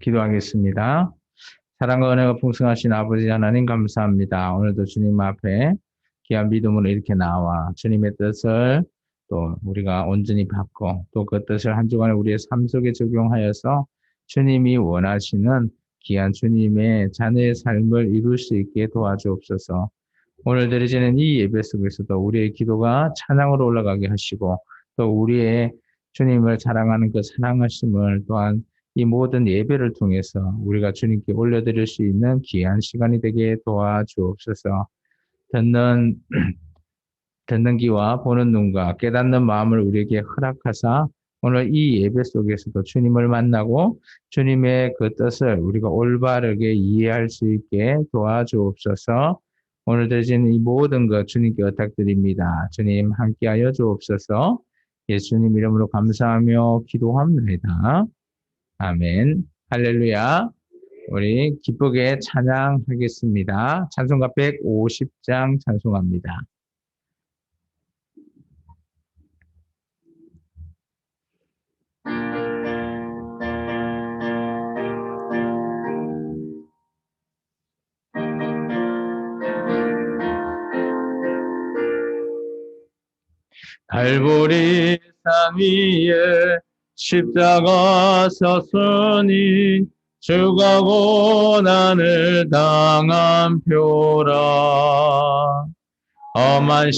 기도하겠습니다. 사랑과 은혜가 풍성하신 아버지 하나님 감사합니다. 오늘도 주님 앞에 귀한 믿음으로 이렇게 나와 주님의 뜻을 또 우리가 온전히 받고 또 그 뜻을 한 주간에 우리의 삶 속에 적용하여서 주님이 원하시는 귀한 주님의 자녀의 삶을 이룰 수 있게 도와주옵소서. 오늘 드려지는 이 예배 속에서도 우리의 기도가 찬양으로 올라가게 하시고 또 우리의 주님을 자랑하는 그 사랑하심을 또한 이 모든 예배를 통해서 우리가 주님께 올려드릴 수 있는 귀한 시간이 되게 도와주옵소서. 듣는 귀와 보는 눈과 깨닫는 마음을 우리에게 허락하사 오늘 이 예배 속에서도 주님을 만나고 주님의 그 뜻을 우리가 올바르게 이해할 수 있게 도와주옵소서. 오늘 드리는 이 모든 것 주님께 부탁드립니다. 주님 함께하여 주옵소서. 예수님 이름으로 감사하며 기도합니다. 아멘. 할렐루야. 우리 기쁘게 찬양하겠습니다. 찬송가 150장 찬송합니다. 갈보리 산 위에 십자가 섰으니 주가 고난을 당한 표라. 험한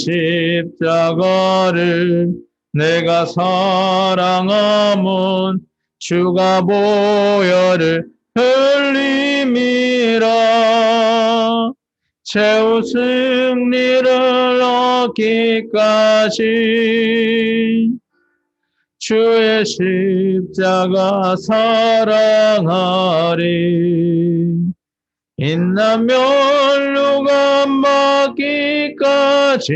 십자가를 내가 사랑함은 주가 보혈을 흘림이라. 최후 승리를 얻기까지 주의 십자가 사랑하리. 인난 멸류관 받기까지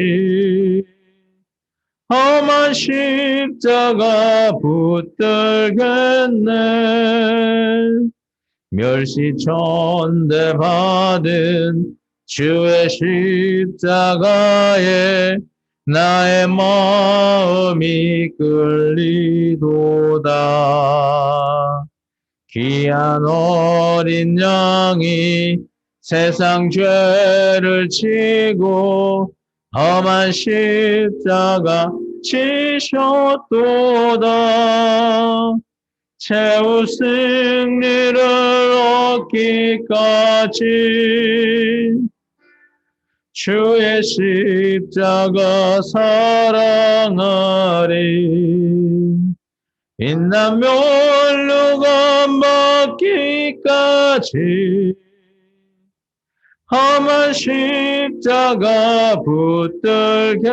험한 십자가 붙들겠네. 멸시천대 받은 주의 십자가에 나의 마음이 끌리도다. 귀한 어린 양이 세상 죄를 지고 험한 십자가 지셨도다. 최후 승리를 얻기까지 주의 십자가 사랑하리. 인난 멸류관 받기까지 험한 십자가 붙들겠네.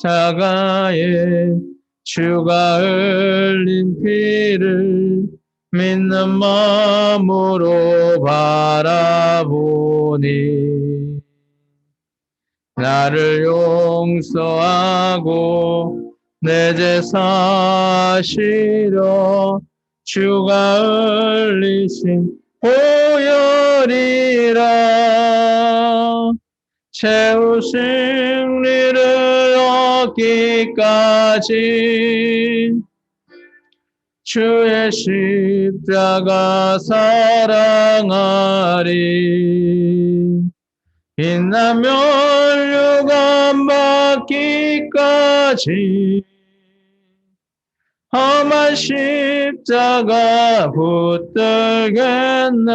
사가에 주가 흘린 피를 믿는 마음으로 바라보니 나를 용서하고 내 죄 사시려 주가 흘리신 보혈이라. 최후 승리를 얻기까지 주의 십자가 사랑하리. 인난 멸류관 받기까지 험한 십자가 붙들겠네.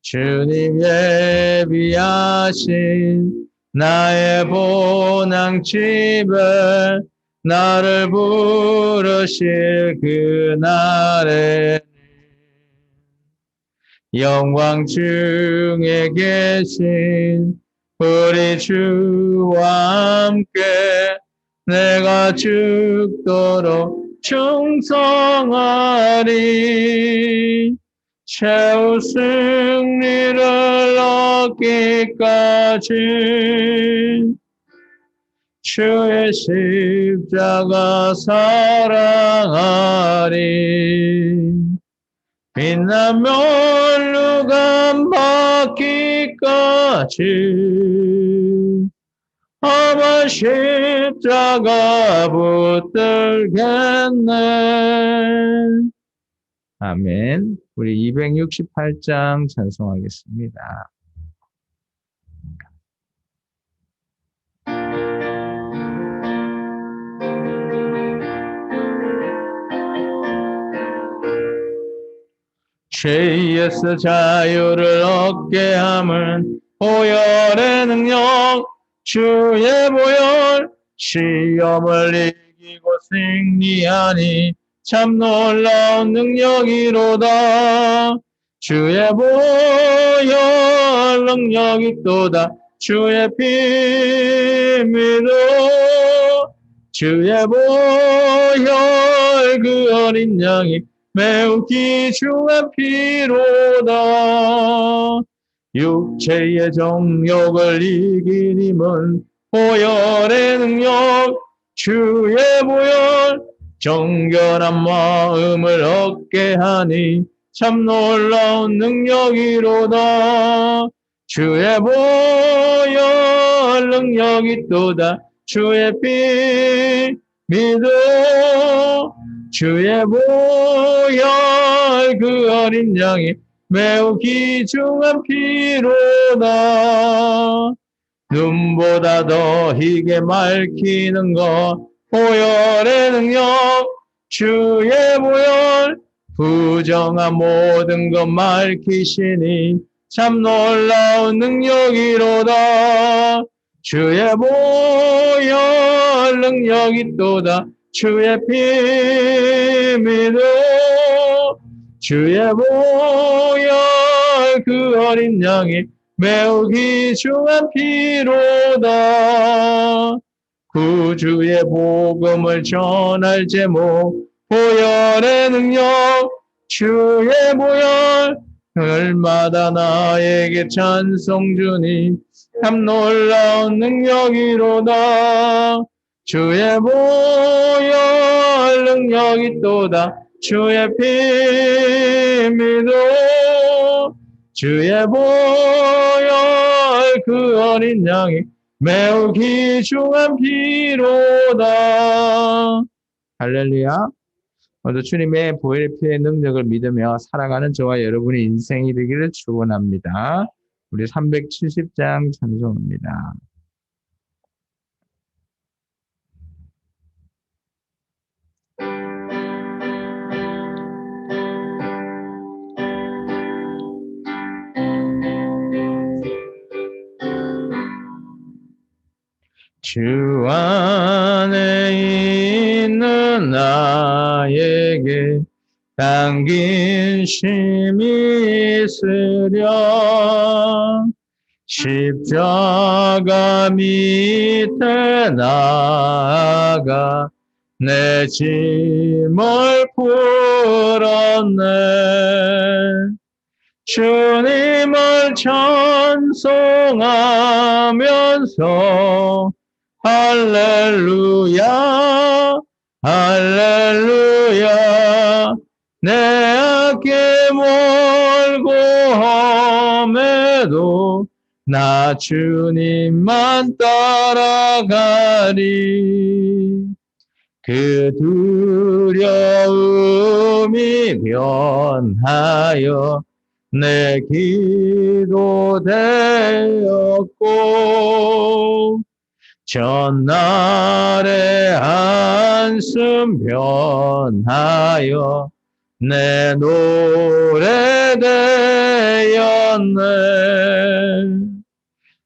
주님 예비하신 나의 본향집에 나를 부르실 그날에 영광 중에 계신 우리 주와 함께 내가 죽도록 충성하리. 최후 승리를 얻기까지 주의 십자가 사랑하리. 빛난 멸류관 받기까지 험한 십자가 붙들겠네. 아멘. 우리 268장 찬송하겠습니다. 죄에서 자유를 얻게 함은 보혈의 능력, 주의 보혈, 시험을 이기고 승리하니 참 놀라운 능력이로다. 주의 보혈 능력이 또다. 주의 피 믿어. 주의 보혈 그 어린 양이 매우 귀중한 피로다. 육체의 정욕을 이기님은 보혈의 능력, 주의 보혈, 정결한 마음을 얻게 하니 참 놀라운 능력이로다. 주의 보혈 능력이 또다. 주의 피 믿어. 주의 보혈 그 어린 양이 매우 귀중한 피로다. 눈보다 더 희게 맑히는 것 보혈의 능력, 주의 보혈 부정한 모든 것 맑히시니 참 놀라운 능력이로다. 주의 보혈 능력이 또다. 주의 피 믿어. 주의 보혈 그 어린 양이 매우 귀중한 피로다. 구주의 복음을 전할 제목 보혈의 능력, 주의 보혈 날마다 나에게 찬송 주니 참 놀라운 능력이로다. 주의 보혈 능력이 또다. 주의 피 믿어. 주의 보혈 그 어린 양이 매우 귀중한 피로다. 할렐루야. 오늘 주님의 보혈의 피의 능력을 믿으며 살아가는 저와 여러분의 인생이 되기를 축원합니다. 우리 370장 찬송합니다. 주 안에 있는 나에게 담긴 힘이 있으랴. 십자가 밑에 나아가 내 짐을 풀었네. 주님을 찬송하면서 할렐루야 할렐루야. 내 앞에 멀고 험해도 나 주님만 따라가리. 그 두려움이 변하여 내 기도 되었고 전날의 한숨 변하여 내 노래 되었네.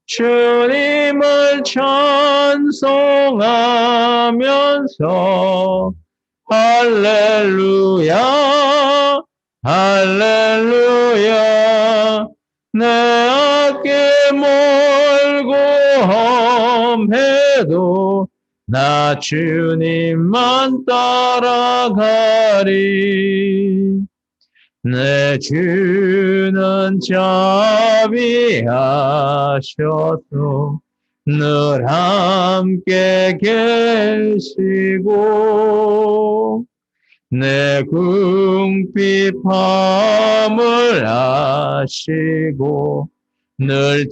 주님을 찬송하면서 할렐루야 할렐루야. 내 앞에 멀고 험해도 나 주님만 따라가리. 내 주는 자비하셔서 늘 함께 계시고 내 궁핍함을 아시고 늘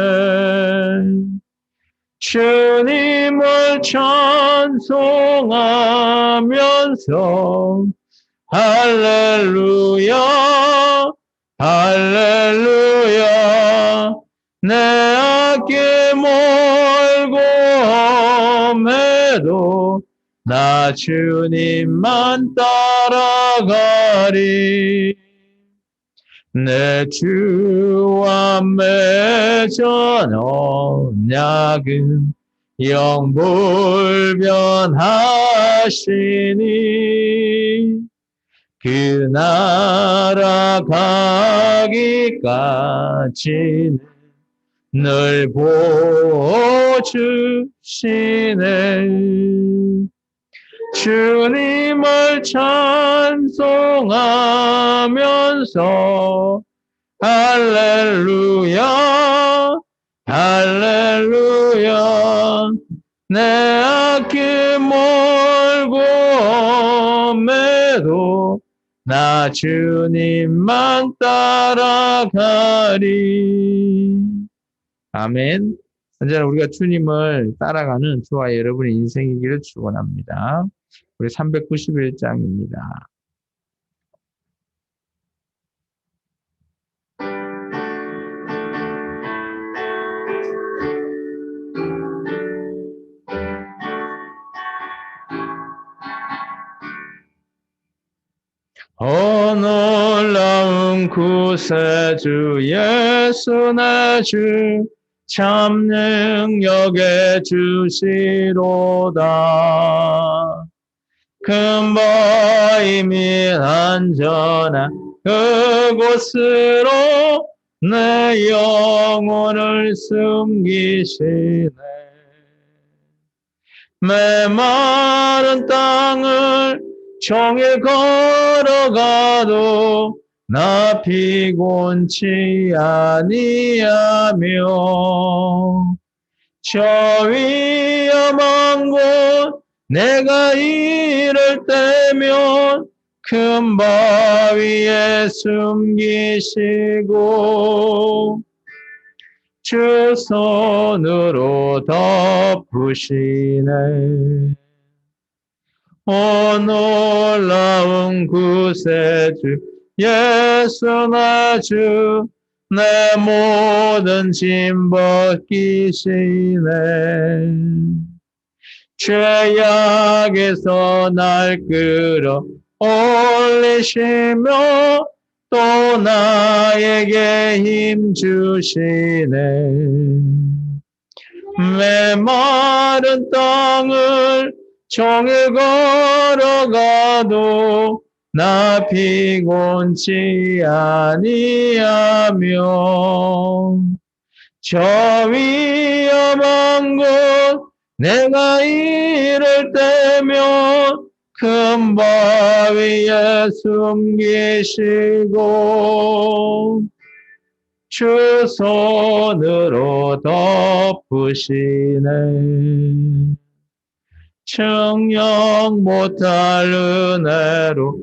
채워주시는 주님을 찬송하면서 할렐루야 할렐루야 내 앞길 멀고 험해도 나 주님만 따라가리 내 주와 맺은 언약은 영불변하시니 그 나라 가기까지는 늘 보호주시네 주님을 찬송하면서 할렐루야 할렐루야 내 앞길 멀고 험해도 나 주님만 따라가리 아멘 언제나 우리가 주님을 따라가는 저와 여러분의 인생이기를 축원합니다. 우리 391장입니다. 놀라운 구세주 예수 내 주 참 능력의 주시로다 근바이 및 안전한 그곳으로 내 영혼을 숨기시네 메마른 땅을 종일 걸어가도 나 피곤치 아니하며 저 위험한 곳 내가 이를 때면 큰 바위에 숨기시고 주 손으로 덮으시네 놀라운 구세주 예수 나 주 내 모든 짐 벗기시네 죄악에서 날 끌어 올리시며 또 나에게 힘 주시네 메마른 땅을 종일 걸어가도 나 피곤치 아니하며 저 위험한 곳 내가 이를 때면 큰 바위에 숨기시고 주 손으로 덮으시네 청량 못할 은혜로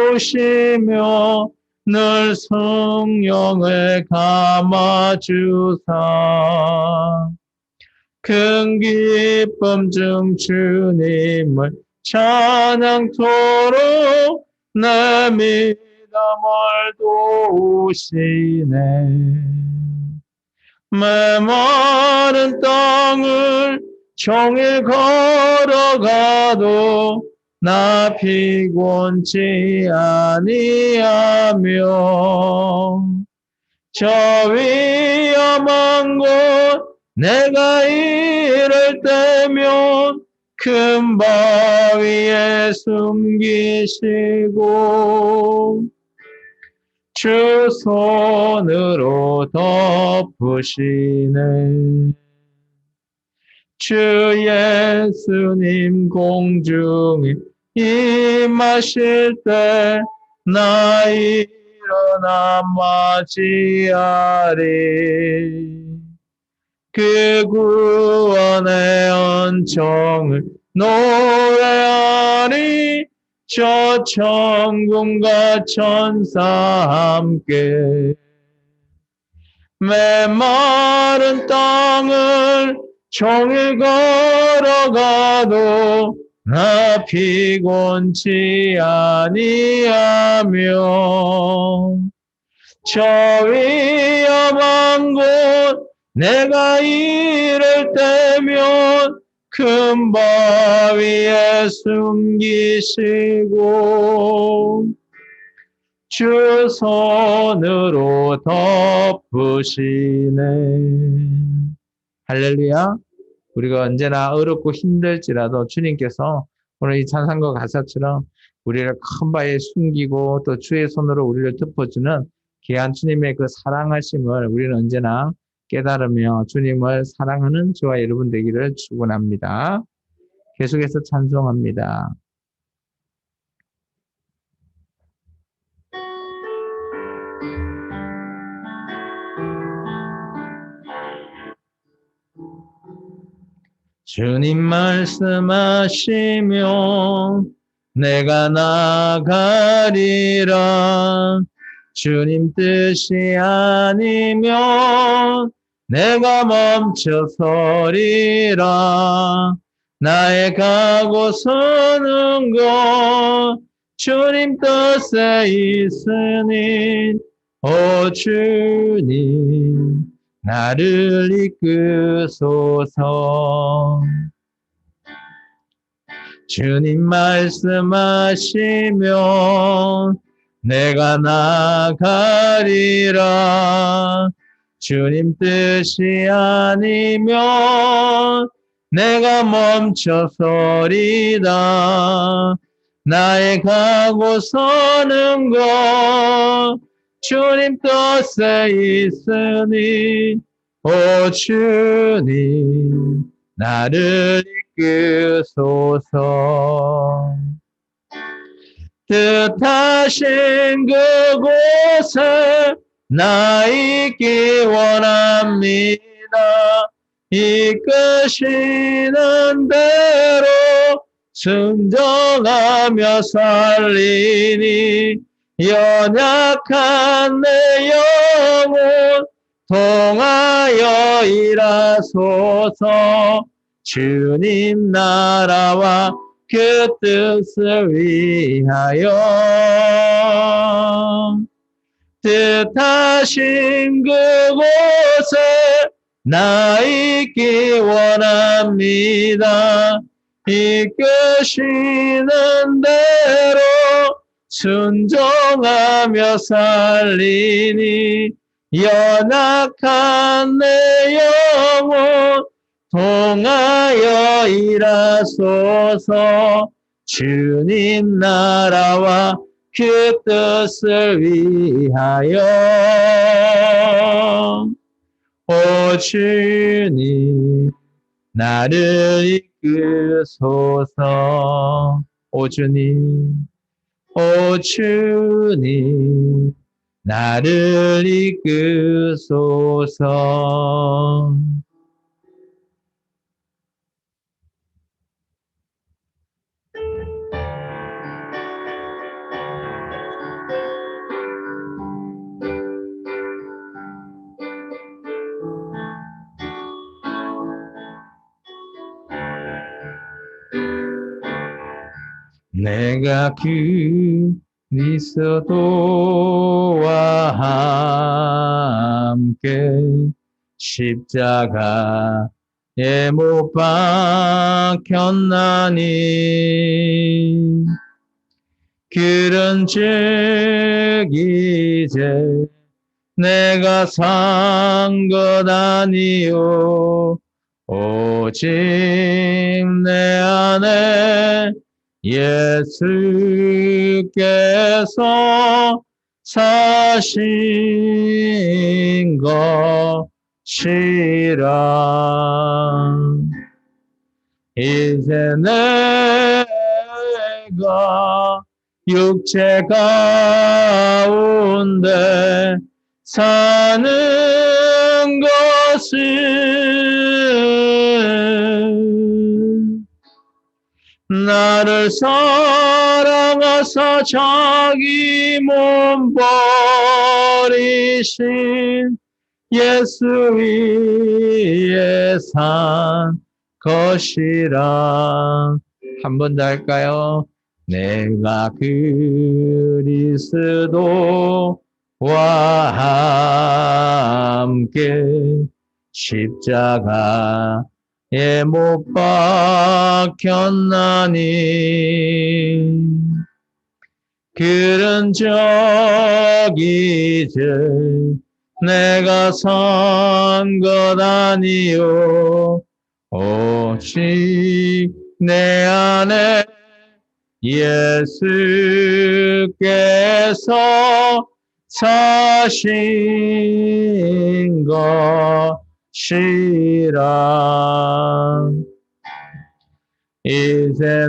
채우시며 늘 성령을 감아주사 큰 기쁨 중 주님을 찬양토록 내 믿음을 도우시네 메마른 땅을 종일 걸어가도 나 피곤치 아니하며 저 위험한 곳 내가 이를 때면 큰 바위에 숨기시고 주 손으로 덮으시네 주 예수님 공중에 임하실 때 나 일어나 맞이하리 그 구원의 은총을 노래하리 저 천군과 천사 함께 메마른 땅을 종일 걸어가도 나 피곤치 아니하며 저 위험한 곳 내가 이를 때면 큰 바위에 숨기시고 주 손으로 덮으시네. 할렐루야. 우리가 언제나 어렵고 힘들지라도 주님께서 오늘 이 찬송가 가사처럼 우리를 큰 바위에 숨기고 또 주의 손으로 우리를 덮어주는 귀한 주님의 그 사랑하심을 우리는 언제나 깨달으며 주님을 사랑하는 저와 여러분 되기를 축원합니다. 계속해서 찬송합니다. 주님 말씀하시며 내가 나가리라. 주님 뜻이 아니면 내가 멈춰서리라. 나의 가고 서는 것 주님 뜻에 있으니 오 주님 나를 이끄소서. 주님 말씀하시면 내가 나가리라. 주님 뜻이 아니면 내가 멈춰서리다. 나의 가고 서는 것 주님 뜻에 있으니 오 주님 나를 이끄소서. 뜻하신 그곳에 나 있기 원합니다. 이끄시는 대로 순종하며 살리니 연약한 내 영혼 통하여 일하소서. 주님 나라와 그 뜻을 위하여 뜻하신 그곳에 나 있기 원합니다. 이끄시는 대로 순종하며 살리니 연약한 내 영혼 통하여 일하소서. 주님 나라와 그 뜻을 위하여 오 주님 나를 이끄소서. 오 주님 오 주님 나를 이끄소서. 내가 그리스도와 함께 십자가에 못 박혔나니 그런즉 이제 내가 산 것 아니요 오직 내 안에 예수께서 사신 것이라. 이제 내가 육체 가운데 사는 것은 나를 사랑하사 자기 몸 버리신 예수 위에 산 것이라. 한 번 더 할까요? 내가 그리스도와 함께 십자가에 못 박혔나니 그런 적이 이제 내가 산 것 아니요 오직 내 안에 예수께서 사신 것이라. 이제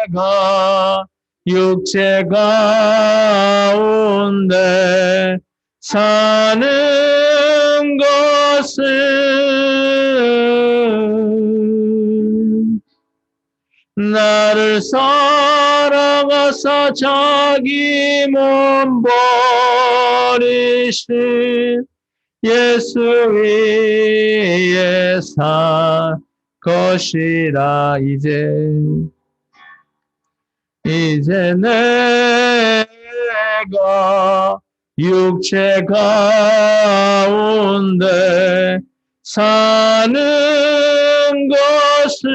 내가 육체 가운데 사는 것은 나를 사랑하사 자기 몸 버리신 예수 위에 산 것이라. 이제 내가 육체 가운데 사는 것은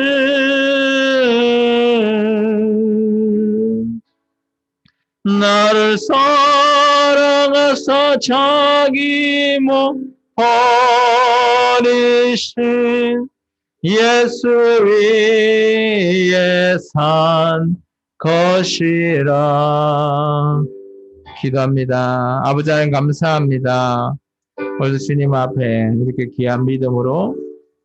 나를 사랑하사 자기 몸 버리신 예수 위에 산 것이라. 기도합니다. 아버지 하나님 감사합니다. 오늘 주님 앞에 이렇게 귀한 믿음으로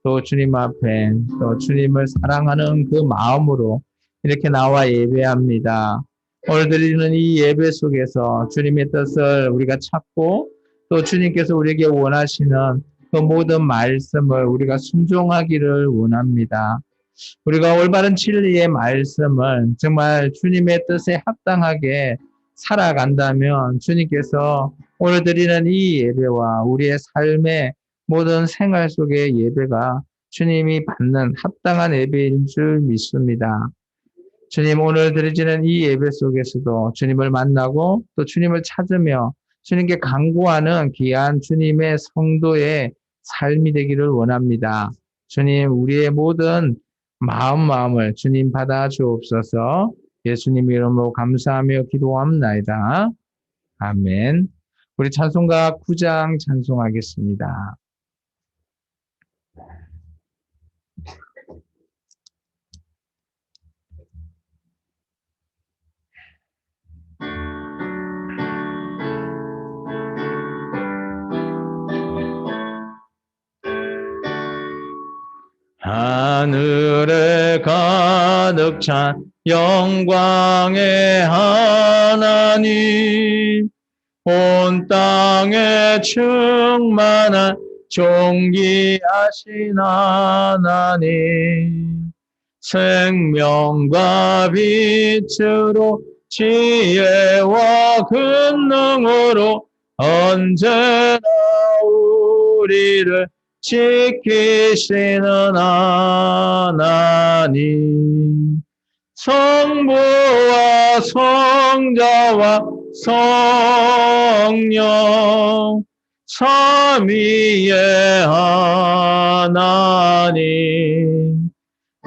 또 주님 앞에 또 주님을 사랑하는 그 마음으로 이렇게 나와 예배합니다. 오늘 드리는 이 예배 속에서 주님의 뜻을 우리가 찾고 또 주님께서 우리에게 원하시는 그 모든 말씀을 우리가 순종하기를 원합니다. 우리가 올바른 진리의 말씀을 정말 주님의 뜻에 합당하게 살아간다면 주님께서 오늘 드리는 이 예배와 우리의 삶의 모든 생활 속의 예배가 주님이 받는 합당한 예배인 줄 믿습니다. 주님, 오늘 드리지는 이 예배 속에서도 주님을 만나고 또 주님을 찾으며 주님께 간구하는 귀한 주님의 성도의 삶이 되기를 원합니다. 주님, 우리의 모든 마음을 주님 받아 주옵소서. 예수님 이름으로 감사하며 기도합나이다. 아멘. 우리 찬송가 9장 찬송하겠습니다. 하늘에 가득 찬 영광의 하나님, 온 땅에 충만한 존귀하신 하나님, 생명과 빛으로 지혜와 권능으로 언제나 우리를 지키시는 하나님, 성부와 성자와 성령 삼위의 하나님,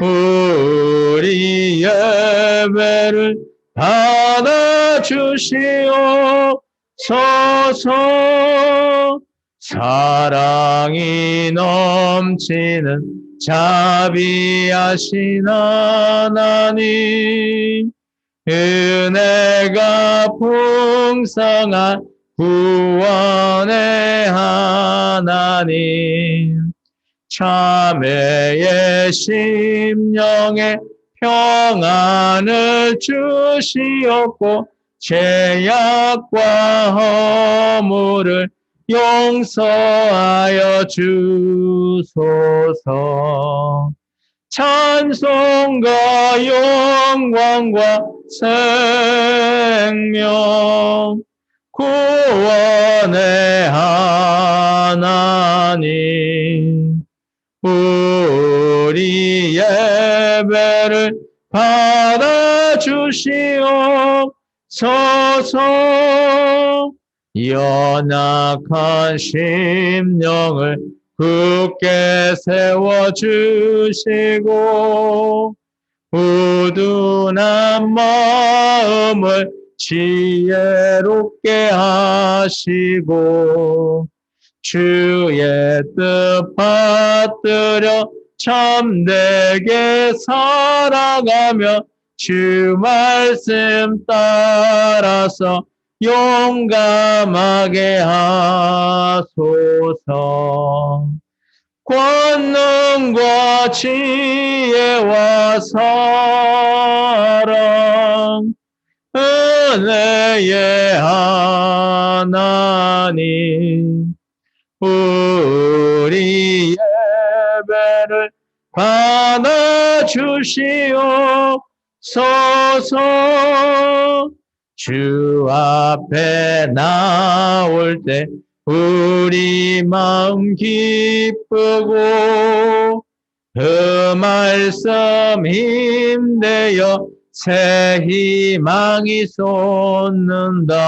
우리 예배를 받아주시옵소서. 사랑이 넘치는 자비하신 하나님, 은혜가 풍성한 구원의 하나님, 참회의 심령에 평안을 주시옵고 죄악과 허물을 용서하여 주소서. 찬송과 영광과 생명 구원의 하나님 우리 예배를 받아주시옵소서 연약한 심령을 굳게 세워주시고 우둔한 마음을 지혜롭게 하시고 주의 뜻 받들여 참되게 살아가며 주 말씀 따라서 용감하게 하소서. 권능과 지혜와 사랑 은혜의 하나님 우리 예배를 받아주시옵소서. 주 앞에 나올 때 우리 마음 기쁘고 그 말씀 힘내어 새 희망이 솟는다.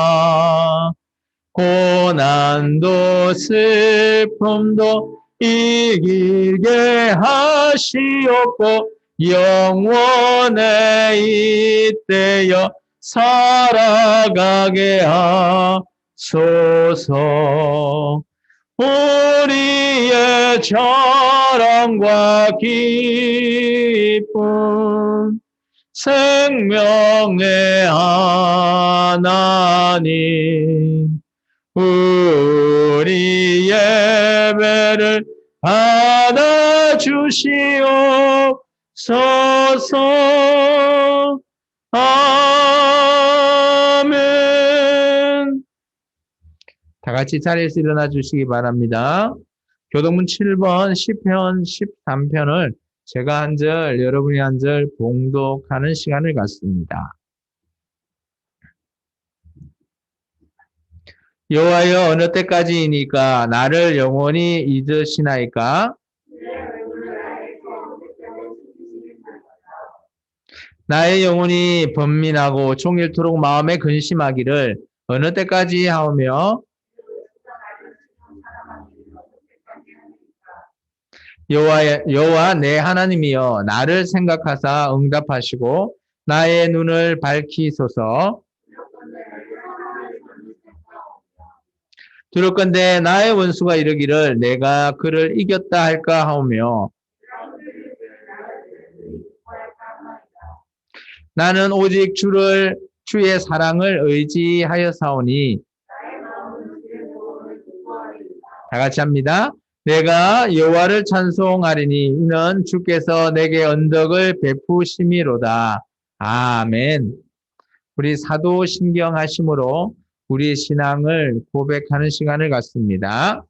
고난도 슬픔도 이기게 하시옵고 영원에 이때여 살아가게 하소서. 우리의 자랑과 기쁨 생명의 하나님 우리 예배를 받아주시옵소서. 아멘. 다 같이 자리에서 일어나 주시기 바랍니다. 교동문 7번 시편 13편을 제가 한 절, 여러분이 한 절 봉독하는 시간을 갖습니다. 여호와여 어느 때까지이니까 나를 영원히 잊으시나이까? 나의 영혼이 번민하고 종일토록 마음에 근심하기를 어느 때까지 하오며 여호와 내 하나님이여 나를 생각하사 응답하시고 나의 눈을 밝히소서. 두렵건대 나의 원수가 이르기를 내가 그를 이겼다 할까 하오며 나는 오직 주의 사랑을 의지하여사오니 다 같이 합니다. 내가 여호와를 찬송하리니 이는 주께서 내게 언덕을 베푸심이로다. 아멘. 우리 사도 신경하심으로 우리 신앙을 고백하는 시간을 갖습니다.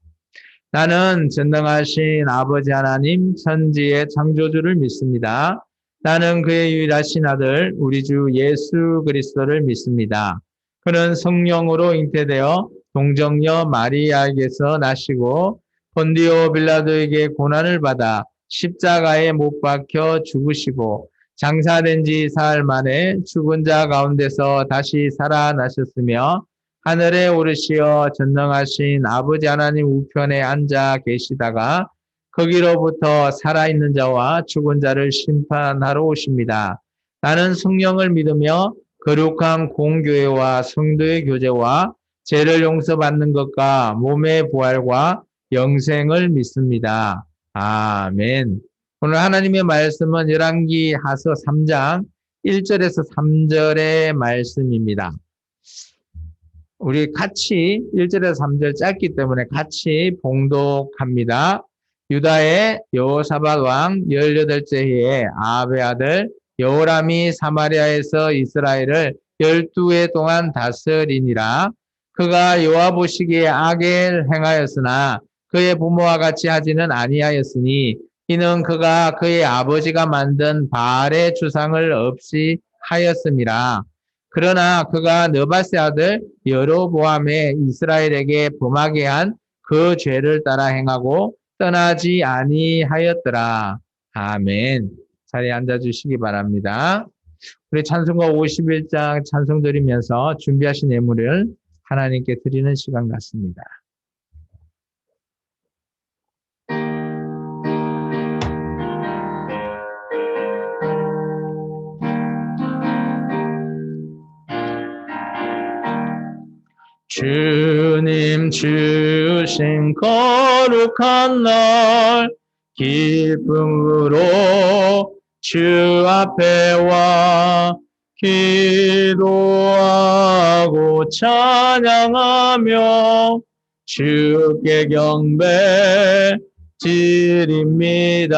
나는 전능하신 아버지 하나님 천지의 창조주를 믿습니다. 나는 그의 유일하신 아들 우리 주 예수 그리스도를 믿습니다. 그는 성령으로 잉태되어 동정녀 마리아에게서 나시고 본디오 빌라도에게 고난을 받아 십자가에 못 박혀 죽으시고 장사된 지 사흘 만에 죽은 자 가운데서 다시 살아나셨으며 하늘에 오르시어 전능하신 아버지 하나님 우편에 앉아 계시다가 거기로부터 살아있는 자와 죽은 자를 심판하러 오십니다. 나는 성령을 믿으며 거룩한 공교회와 성도의 교제와 죄를 용서받는 것과 몸의 부활과 영생을 믿습니다. 아멘. 오늘 하나님의 말씀은 열왕기 하서 3장 1절에서 3절의 말씀입니다. 우리 같이 1절에서 3절 짧기 때문에 같이 봉독합니다. 유다의 여호사밧 왕 18째 해에 아합의 아들 여호람이 사마리아에서 이스라엘을 12해 동안 다스리니라. 그가 여호와 보시기에 악을 행하였으나 그의 부모와 같이 하지는 아니하였으니 이는 그가 그의 아버지가 만든 바알의 주상을 없이 하였음이라. 그러나 그가 느바세 아들 여로보암의 이스라엘에게 범하게 한 그 죄를 따라 행하고 떠나지 아니하였더라. 아멘. 자리에 앉아주시기 바랍니다. 우리 찬송가 51장 찬송 드리면서 준비하신 예물을 하나님께 드리는 시간 같습니다. 주님 주신 거룩한 날 기쁨으로 주 앞에 와 기도하고 찬양하며 주께 경배 드립니다.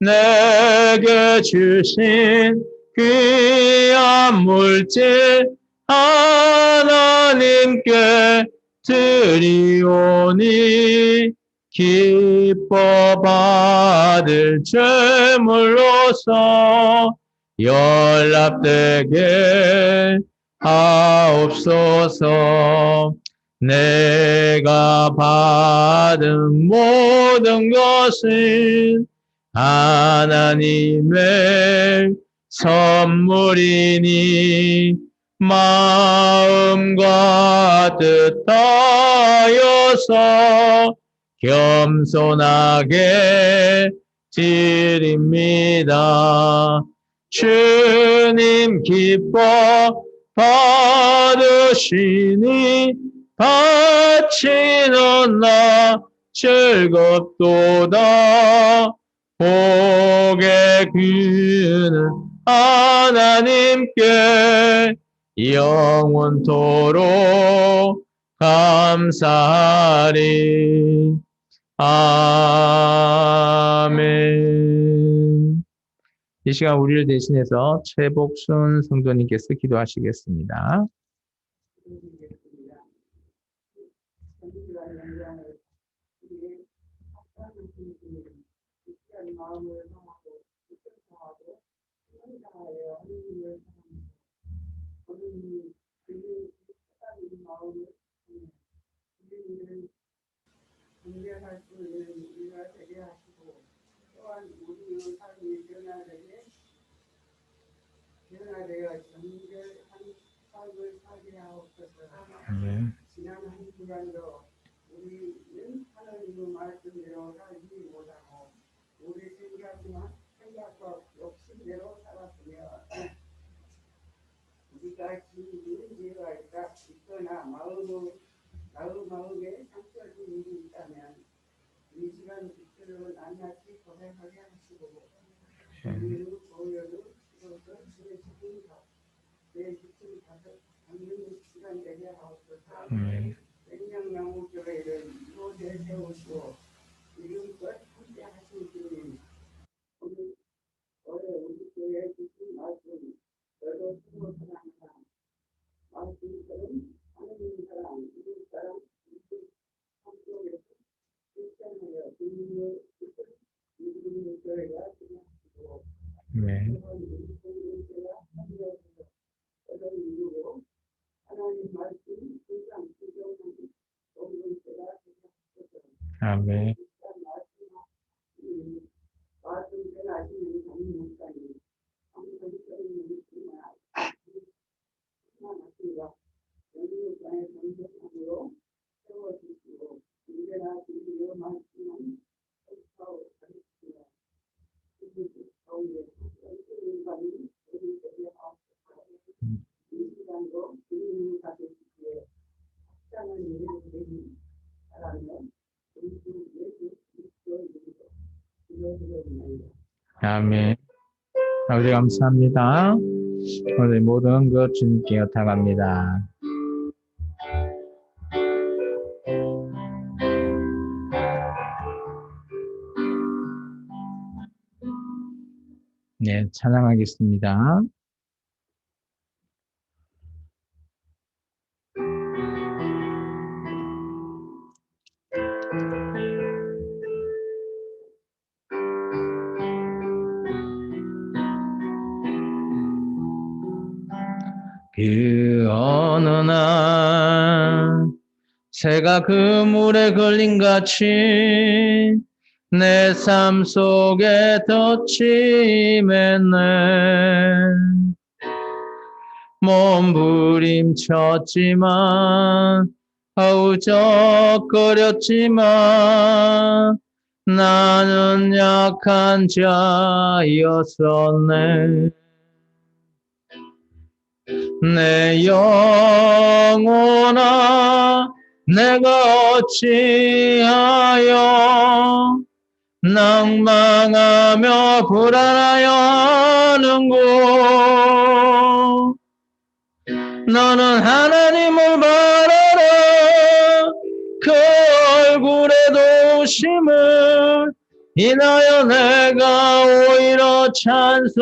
내게 주신 귀한 물질 하나님께 드리오니 기뻐 받을 제물로서 연락되게 하옵소서. 내가 받은 모든 것은 하나님의 선물이니 마음과 뜻하여서 겸손하게 드립니다. 주님 기뻐 받으시니 바치는 나 즐겁도다. 복의 귀는 하나님께 영원토록 감사하리. 아멘. 이 시간 우리를 대신해서 최복순 성도님께서 기도하시겠습니다. 분별할 수 있는 우리가 되게 하시고 또한 우리의 삶이 변화되어 정결한 삶을 살게 하옵소서. 지난 한 주간도 우리는 하나님의 말씀대로 살지 못하고 우리 생각과 욕심대로 살았으며 우리가 지은 죄가 있거나 마음에 상처 준 일이 있다면 이 시간 빛으로 낱낱이 고백하게 하시고 우리의 보혈로 이것을 지내시기가 내 빛을 받는 시간 되게 하옵소서. 생명나무교회를 이곳에 세우시고 이름껏 함께 하신 주님, 오늘 우리 교회에 주신 말씀 너도 수고 사랑하라. 말씀처럼 하나님 사랑, 이웃 사랑, 함께 실천하여 주님의 뜻을 이루는 교회가 되시고 우리 공동체가 함께하셔서 뜻을 이루고 하나님 말씀 세상 구경하는 공동체가 되시옵소서. 아멘. 말씀 전하시는 담임 목사님 항상 써있는 말씀만 하시니라 영육간의 정복함으로 세워주시고 언제나 주님의 말씀만 선포하고 가르치시며 주님 가운데 인간이 우리 되게 하옵소서. 이 시간도 주님이 가르치시기에 확장한 일을 되니 바라며 우리 주 예수 그리스도 이름으로 기도드리옵나이다. 아멘. 아버지 감사합니다. 오늘 모든 것 주님께 여탁합니다. 네, 찬양하겠습니다. 그 어느 날 새가 그물에 걸린 같이 내 삶 속에 덧침했네. 몸부림쳤지만 아우적거렸지만 나는 약한 자였었네. 내 영혼아 내가 어찌하여 낭망하며 불안하여는고. 너는 하나님을 바라라. 그 얼굴에 도우심을 인하여 내가 오히려 찬송하리라.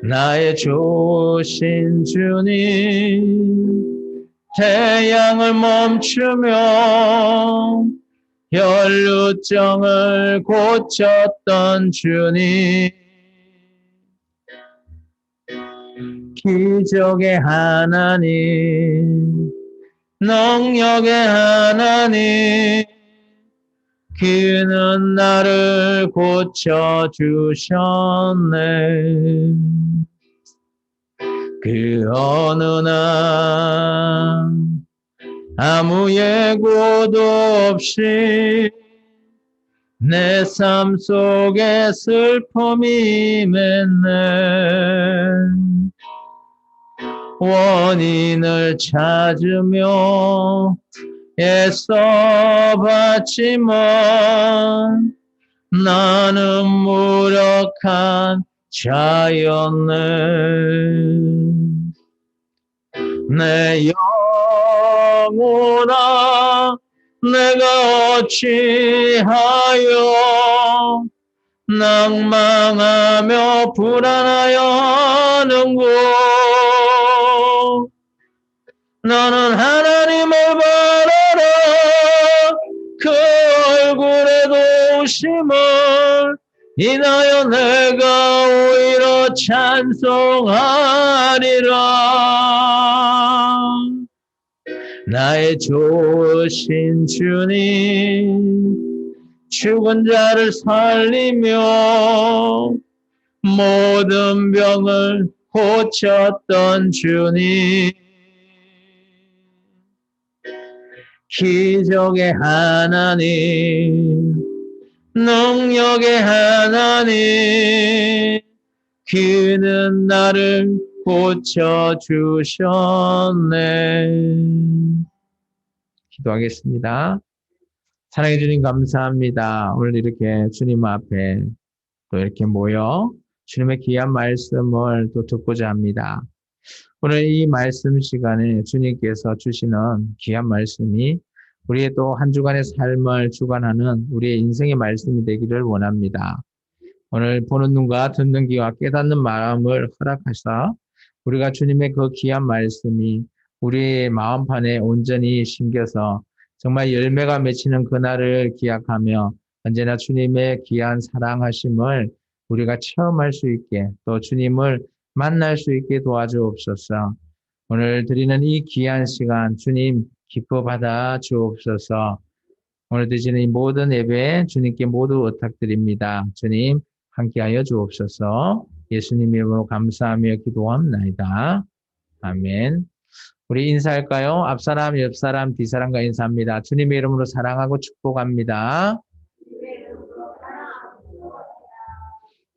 나의 좋으신 주님, 태양을 멈추며 혈루증을 고쳤던 주님, 기적의 하나님, 능력의 하나님, 그는 나를 고쳐주셨네. 그 어느 날 아무 예고도 없이 내 삶 속에 슬픔이 맺네. 원인을 찾으며 애써봤지만 나는 무력한 자였네. 내 영혼아 내가 어찌하여 낭망하며 불안하여는고. 너는 하나님을 바라라. 그 얼굴에 도우심을 인하여 내가 오히려 찬송하리라. 나의 좋으신 주님, 죽은 자를 살리며 모든 병을 고쳤던 주님, 기적의 하나님, 능력의 하나님, 그는 나를 고쳐주셨네. 기도하겠습니다. 사랑해 주님 감사합니다. 오늘 이렇게 주님 앞에 또 이렇게 모여 주님의 귀한 말씀을 또 듣고자 합니다. 오늘 이 말씀 시간에 주님께서 주시는 귀한 말씀이 우리의 또 한 주간의 삶을 주관하는 우리의 인생의 말씀이 되기를 원합니다. 오늘 보는 눈과 듣는 귀와 깨닫는 마음을 허락하사 우리가 주님의 그 귀한 말씀이 우리의 마음판에 온전히 심겨서 정말 열매가 맺히는 그날을 기약하며 언제나 주님의 귀한 사랑하심을 우리가 체험할 수 있게 또 주님을 만날 수 있게 도와주옵소서. 오늘 드리는 이 귀한 시간 주님 기뻐 받아 주옵소서. 오늘 드리는 이 모든 예배 주님께 모두 의탁드립니다. 주님 함께하여 주옵소서. 예수님 이름으로 감사하며 기도합나이다. 아멘. 우리 인사할까요? 앞사람, 옆사람, 뒷사람과 인사합니다. 주님의 이름으로 사랑하고 축복합니다.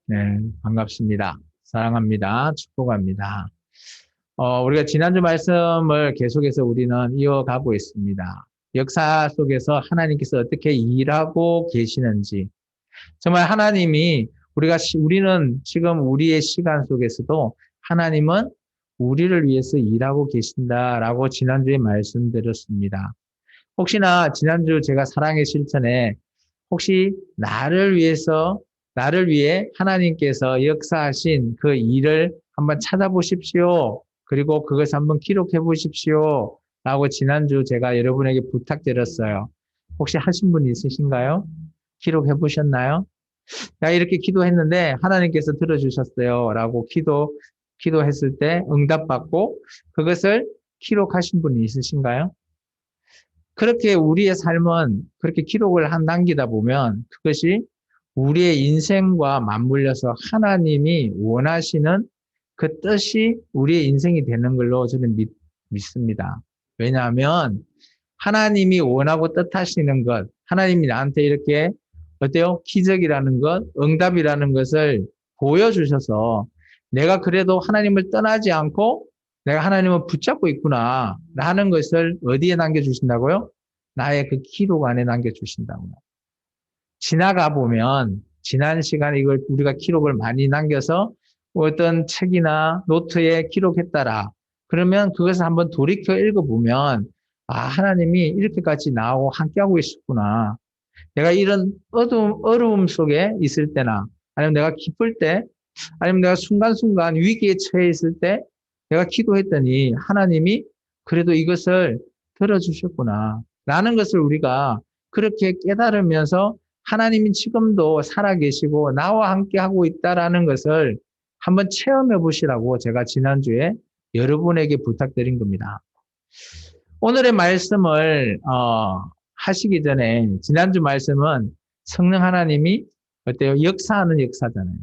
네, 반갑습니다. 사랑합니다. 축복합니다. 우리가 지난주 말씀을 계속해서 우리는 이어가고 있습니다. 역사 속에서 하나님께서 어떻게 일하고 계시는지, 정말 하나님이 우리는 지금 우리의 시간 속에서도 하나님은 우리를 위해서 일하고 계신다라고 지난주에 말씀드렸습니다. 혹시나 지난주 제가 사랑의 실천에 혹시 나를 위해 하나님께서 역사하신 그 일을 한번 찾아보십시오. 그리고 그것을 한번 기록해 보십시오. 라고 지난주 제가 여러분에게 부탁드렸어요. 혹시 하신 분 있으신가요? 기록해 보셨나요? 나 이렇게 기도했는데 하나님께서 들어주셨어요. 라고 기도했을 때 응답받고 그것을 기록하신 분이 있으신가요? 그렇게 우리의 삶은 그렇게 기록을 남기다 보면 그것이 우리의 인생과 맞물려서 하나님이 원하시는 그 뜻이 우리의 인생이 되는 걸로 저는 믿습니다. 왜냐하면 하나님이 원하고 뜻하시는 것, 하나님이 나한테 이렇게 어때요? 기적이라는 것, 응답이라는 것을 보여주셔서 내가 그래도 하나님을 떠나지 않고 내가 하나님을 붙잡고 있구나 라는 것을 어디에 남겨주신다고요? 나의 그 기록 안에 남겨주신다고요. 지나가 보면 지난 시간에 이걸 우리가 기록을 많이 남겨서 어떤 책이나 노트에 기록했다라. 그러면 그것을 한번 돌이켜 읽어보면 아, 하나님이 이렇게까지 나하고 함께하고 있었구나. 내가 이런 어려움 속에 있을 때나 아니면 내가 기쁠 때 아니면 내가 순간순간 위기에 처해 있을 때 내가 기도했더니 하나님이 그래도 이것을 들어주셨구나. 라는 것을 우리가 그렇게 깨달으면서 하나님이 지금도 살아계시고 나와 함께 하고 있다라는 것을 한번 체험해 보시라고 제가 지난주에 여러분에게 부탁드린 겁니다. 오늘의 말씀을 하시기 전에 지난주 말씀은 성령 하나님이 어때요? 역사하는 역사잖아요.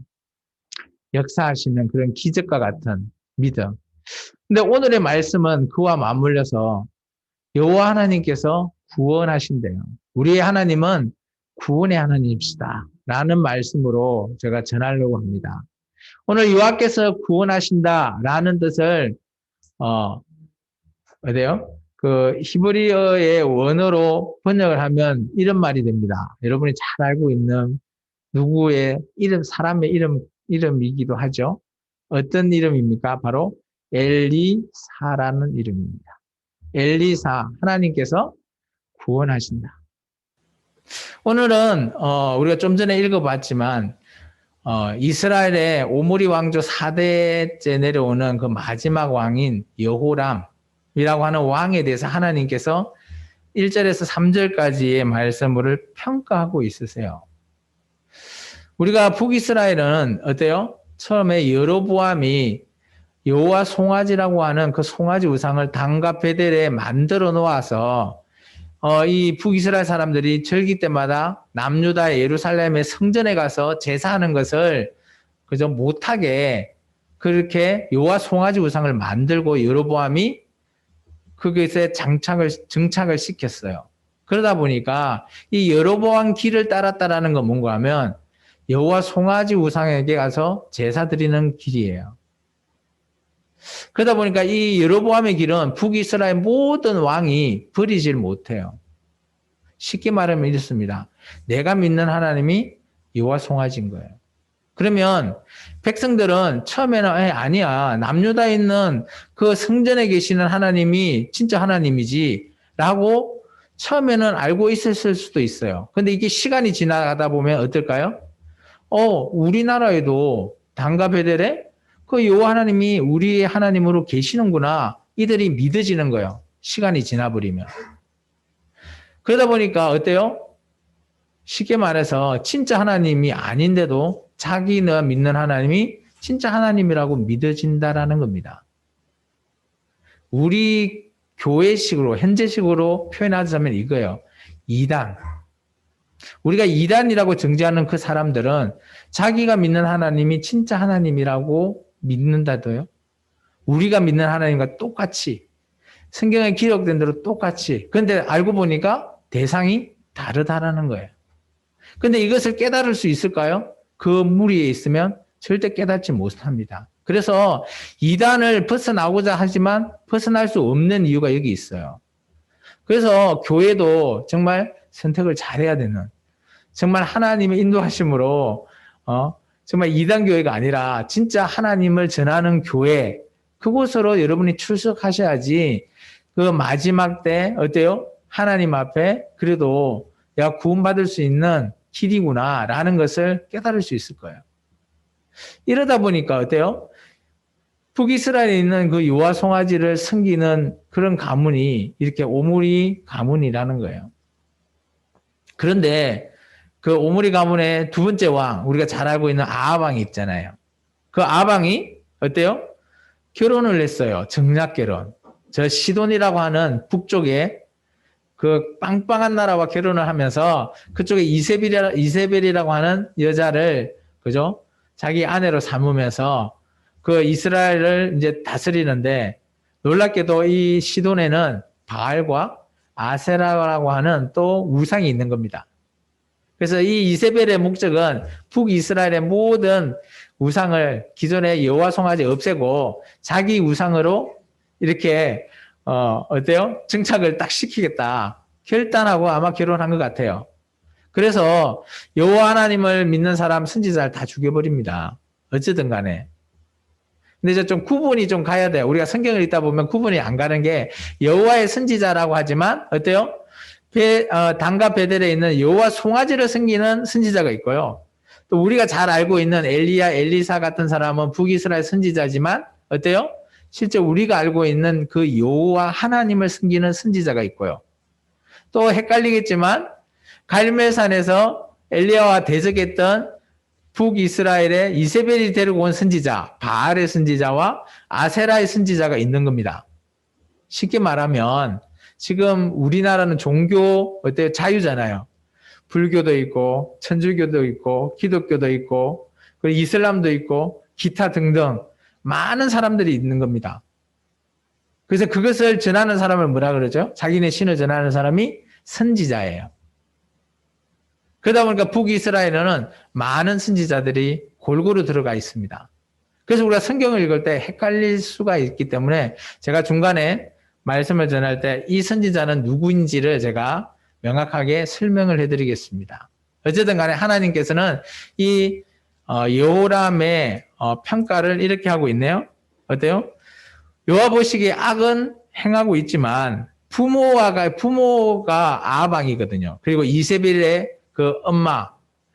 역사하시는 그런 기적과 같은 믿음. 근데 오늘의 말씀은 그와 맞물려서 여호와 하나님께서 구원하신대요. 우리의 하나님은 구원의 하나님이시다. 라는 말씀으로 제가 전하려고 합니다. 오늘 여호와께서 구원하신다라는 뜻을 어때요? 그 히브리어의 원어로 번역을 하면 이런 말이 됩니다. 여러분이 잘 알고 있는 누구의 이름, 사람의 이름이기도 하죠. 어떤 이름입니까? 바로 엘리사라는 이름입니다. 엘리사, 하나님께서 구원하신다. 오늘은 우리가 좀 전에 읽어봤지만 이스라엘의 오므리 왕조 4대째 내려오는 그 마지막 왕인 여호람이라고 하는 왕에 대해서 하나님께서 1절에서 3절까지의 말씀을 평가하고 있으세요. 우리가 북이스라엘은 어때요? 처음에 여로보암이 여호와 송아지라고 하는 그 송아지 우상을 단과 베델에 만들어 놓아서 이 북이스라엘 사람들이 절기 때마다 남유다의 예루살렘의 성전에 가서 제사하는 것을 그저 못하게 그렇게 여호와 송아지 우상을 만들고 여로보암이 그것에 정착을 시켰어요. 그러다 보니까 이 여로보암 길을 따랐다라는 건 뭔가 하면 여호와 송아지 우상에게 가서 제사 드리는 길이에요. 그러다 보니까 이 여로보암의 길은 북이스라엘 모든 왕이 버리질 못해요. 쉽게 말하면 이렇습니다. 내가 믿는 하나님이 여호와 송아지인 거예요. 그러면 백성들은 처음에는 아니야. 남유다에 있는 그 성전에 계시는 하나님이 진짜 하나님이지 라고 처음에는 알고 있었을 수도 있어요. 근데 이게 시간이 지나가다 보면 어떨까요? 우리나라에도 단과 베델에 그 여호와 하나님이 우리의 하나님으로 계시는구나. 이들이 믿어지는 거예요. 시간이 지나버리면. 그러다 보니까 어때요? 쉽게 말해서 진짜 하나님이 아닌데도 자기가 믿는 하나님이 진짜 하나님이라고 믿어진다라는 겁니다. 우리 교회식으로 현재식으로 표현하자면 이거예요. 이단. 우리가 이단이라고 정죄하는 그 사람들은 자기가 믿는 하나님이 진짜 하나님이라고 믿는다도요. 우리가 믿는 하나님과 똑같이 성경에 기록된 대로 똑같이. 그런데 알고 보니까 대상이 다르다라는 거예요. 근데 이것을 깨달을 수 있을까요? 그 무리에 있으면 절대 깨닫지 못합니다. 그래서 이단을 벗어나고자 하지만 벗어날 수 없는 이유가 여기 있어요. 그래서 교회도 정말 선택을 잘해야 되는, 정말 하나님의 인도하심으로 정말 이단 교회가 아니라 진짜 하나님을 전하는 교회, 그곳으로 여러분이 출석하셔야지 그 마지막 때 어때요? 하나님 앞에 그래도 내가 구원받을 수 있는 길이구나 라는 것을 깨달을 수 있을 거예요. 이러다 보니까 어때요? 북이스라엘에 있는 그 여호와 송아지를 섬기는 그런 가문이 이렇게 오므리 가문이라는 거예요. 그런데 그 오므리 가문의 두 번째 왕, 우리가 잘 알고 있는 아합왕이 있잖아요. 그 아합왕이 어때요? 결혼을 했어요. 정략 결혼. 저 시돈이라고 하는 북쪽에 그 빵빵한 나라와 결혼을 하면서 그쪽에 이세벨이라고 하는 여자를 그죠? 자기 아내로 삼으면서 그 이스라엘을 이제 다스리는데 놀랍게도 이 시돈에는 바알과 아세라라고 하는 또 우상이 있는 겁니다. 그래서 이 이세벨의 목적은 북이스라엘의 모든 우상을 기존의 여호와 송아지 없애고 자기 우상으로 이렇게 어때요? 정착을 딱 시키겠다. 결단하고 아마 결혼한 것 같아요. 그래서 여호와 하나님을 믿는 사람 선지자를 다 죽여버립니다. 어쨌든 간에. 근데 이제 좀 구분이 좀 가야 돼요. 우리가 성경을 읽다 보면 구분이 안 가는 게 여호와의 선지자라고 하지만 어때요? 단과 베델에 있는 여호와 송아지를 섬기는 선지자가 있고요. 또 우리가 잘 알고 있는 엘리야, 엘리사 같은 사람은 북이스라엘 선지자지만 어때요? 실제 우리가 알고 있는 그 여호와 하나님을 섬기는 선지자가 있고요. 또 헷갈리겠지만 갈멜산에서 엘리야와 대적했던 북이스라엘의 이세벨이 데리고 온 선지자, 바알의 선지자와 아세라의 선지자가 있는 겁니다. 쉽게 말하면 지금 우리나라는 종교 어때요? 자유잖아요. 불교도 있고 천주교도 있고 기독교도 있고 그리고 이슬람도 있고 기타 등등 많은 사람들이 있는 겁니다. 그래서 그것을 전하는 사람을 뭐라 그러죠? 자기네 신을 전하는 사람이 선지자예요. 그러다 보니까 북이스라엘에는 많은 선지자들이 골고루 들어가 있습니다. 그래서 우리가 성경을 읽을 때 헷갈릴 수가 있기 때문에 제가 중간에 말씀을 전할 때 이 선지자는 누구인지를 제가 명확하게 설명을 해드리겠습니다. 어쨌든 간에 하나님께서는 이 여호람의 평가를 이렇게 하고 있네요. 어때요? 여호와 보시기에 악은 행하고 있지만 부모가 아합왕이거든요. 그리고 이세벨의 그 엄마.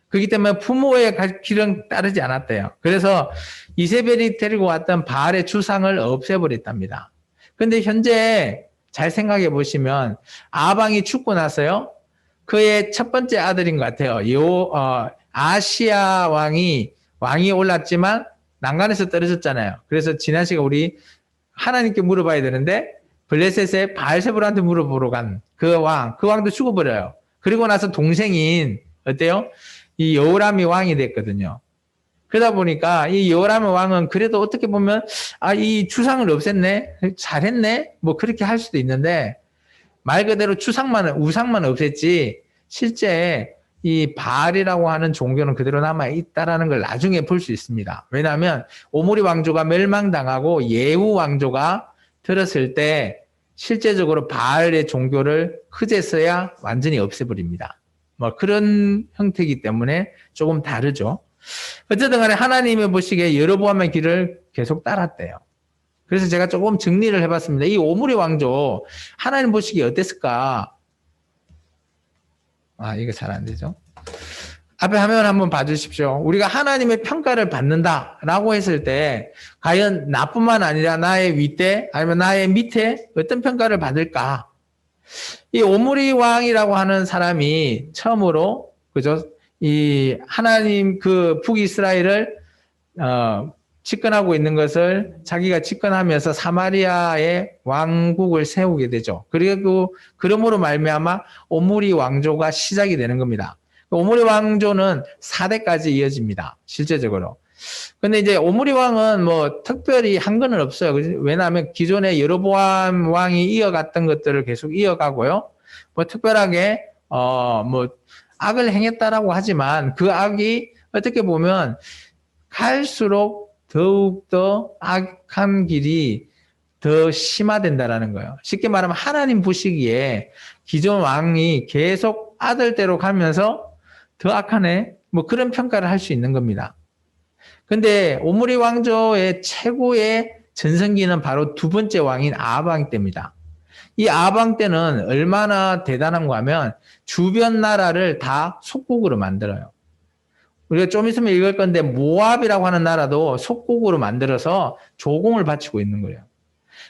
그렇기 때문에 부모의 길은 따르지 않았대요. 그래서 이세벨이 데리고 왔던 바알의 주상을 없애버렸답니다. 근데 현재 잘 생각해 보시면 아합왕이 죽고 나서요. 그의 첫 번째 아들인 것 같아요. 아시아 왕이 올랐지만 난간에서 떨어졌잖아요. 그래서 지난 시간 우리 하나님께 물어봐야 되는데 블레셋의 바알세불한테 물어보러 간 그 왕도 죽어버려요. 그리고 나서 동생인 어때요? 이 여호람이 왕이 됐거든요. 그러다 보니까 이 여호람의 왕은 그래도 어떻게 보면 이 주상을 없앴네, 잘했네, 뭐 그렇게 할 수도 있는데 말 그대로 우상만 없앴지 실제 이 바알이라고 하는 종교는 그대로 남아 있다라는 걸 나중에 볼 수 있습니다. 왜냐하면 오므리 왕조가 멸망당하고 예후 왕조가 들었을 때 실제적으로 바알의 종교를 그제서야 완전히 없애버립니다. 뭐 그런 형태이기 때문에 조금 다르죠. 어쨌든 간에 하나님이 보시기에 여로보암의 길을 계속 따랐대요. 그래서 제가 조금 정리를 해봤습니다. 이 오므리 왕조 하나님 보시기에 어땠을까? 이거 잘 안 되죠. 앞에 화면 한번 봐주십시오. 우리가 하나님의 평가를 받는다라고 했을 때 과연 나뿐만 아니라 나의 윗대 아니면 나의 밑에 어떤 평가를 받을까? 이 오므리 왕이라고 하는 사람이 처음으로 그죠? 이 하나님 그 북이스라엘을 집권하고 있는 것을 자기가 집권하면서 사마리아의 왕국을 세우게 되죠. 그리고 그러므로 말미암아 오므리 왕조가 시작이 되는 겁니다. 오므리 왕조는 4대까지 이어집니다. 실제적으로. 근데 이제 오므리 왕은 뭐 특별히 한 건 없어요. 왜냐하면 기존에 여로보암 왕이 이어갔던 것들을 계속 이어가고요. 뭐 특별하게 뭐 악을 행했다라고 하지만 그 악이 어떻게 보면 갈수록 더욱더 악한 길이 더 심화된다라는 거예요. 쉽게 말하면 하나님 보시기에 기존 왕이 계속 아들대로 가면서 더 악하네 뭐 그런 평가를 할 수 있는 겁니다. 근데 오므리 왕조의 최고의 전성기는 바로 두 번째 왕인 아합 왕 때입니다. 이 아합 왕 때는 얼마나 대단한가 하면 주변 나라를 다 속국으로 만들어요. 우리가 좀 있으면 읽을 건데 모압이라고 하는 나라도 속국으로 만들어서 조공을 바치고 있는 거예요.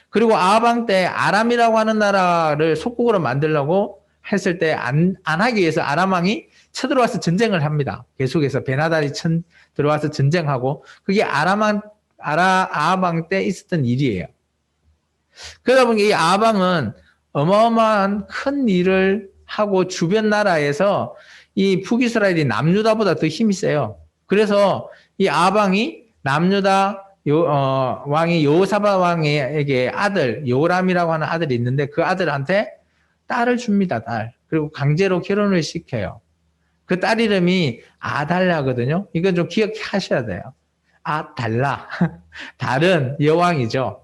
그리고 아합 왕 때 아람이라고 하는 나라를 속국으로 만들려고 했을 때 안 하기 위해서 아람 왕이 쳐들어와서 전쟁을 합니다. 계속해서 베나달이 들어와서 전쟁하고 그게 아합 왕 때 있었던 일이에요. 그러다 보니 이 아합 왕은 어마어마한 큰 일을 하고 주변 나라에서 이 북이스라엘이 남유다보다 더 힘이 세요. 그래서 이 아합 왕이 남유다 왕이 여호사밧 왕에게 아들 여호람이라고 하는 아들이 있는데 그 아들한테 딸을 줍니다. 딸. 그리고 강제로 결혼을 시켜요. 그 딸 이름이 아달라거든요. 이건 좀 기억하셔야 돼요. 아달라. 달은 여왕이죠.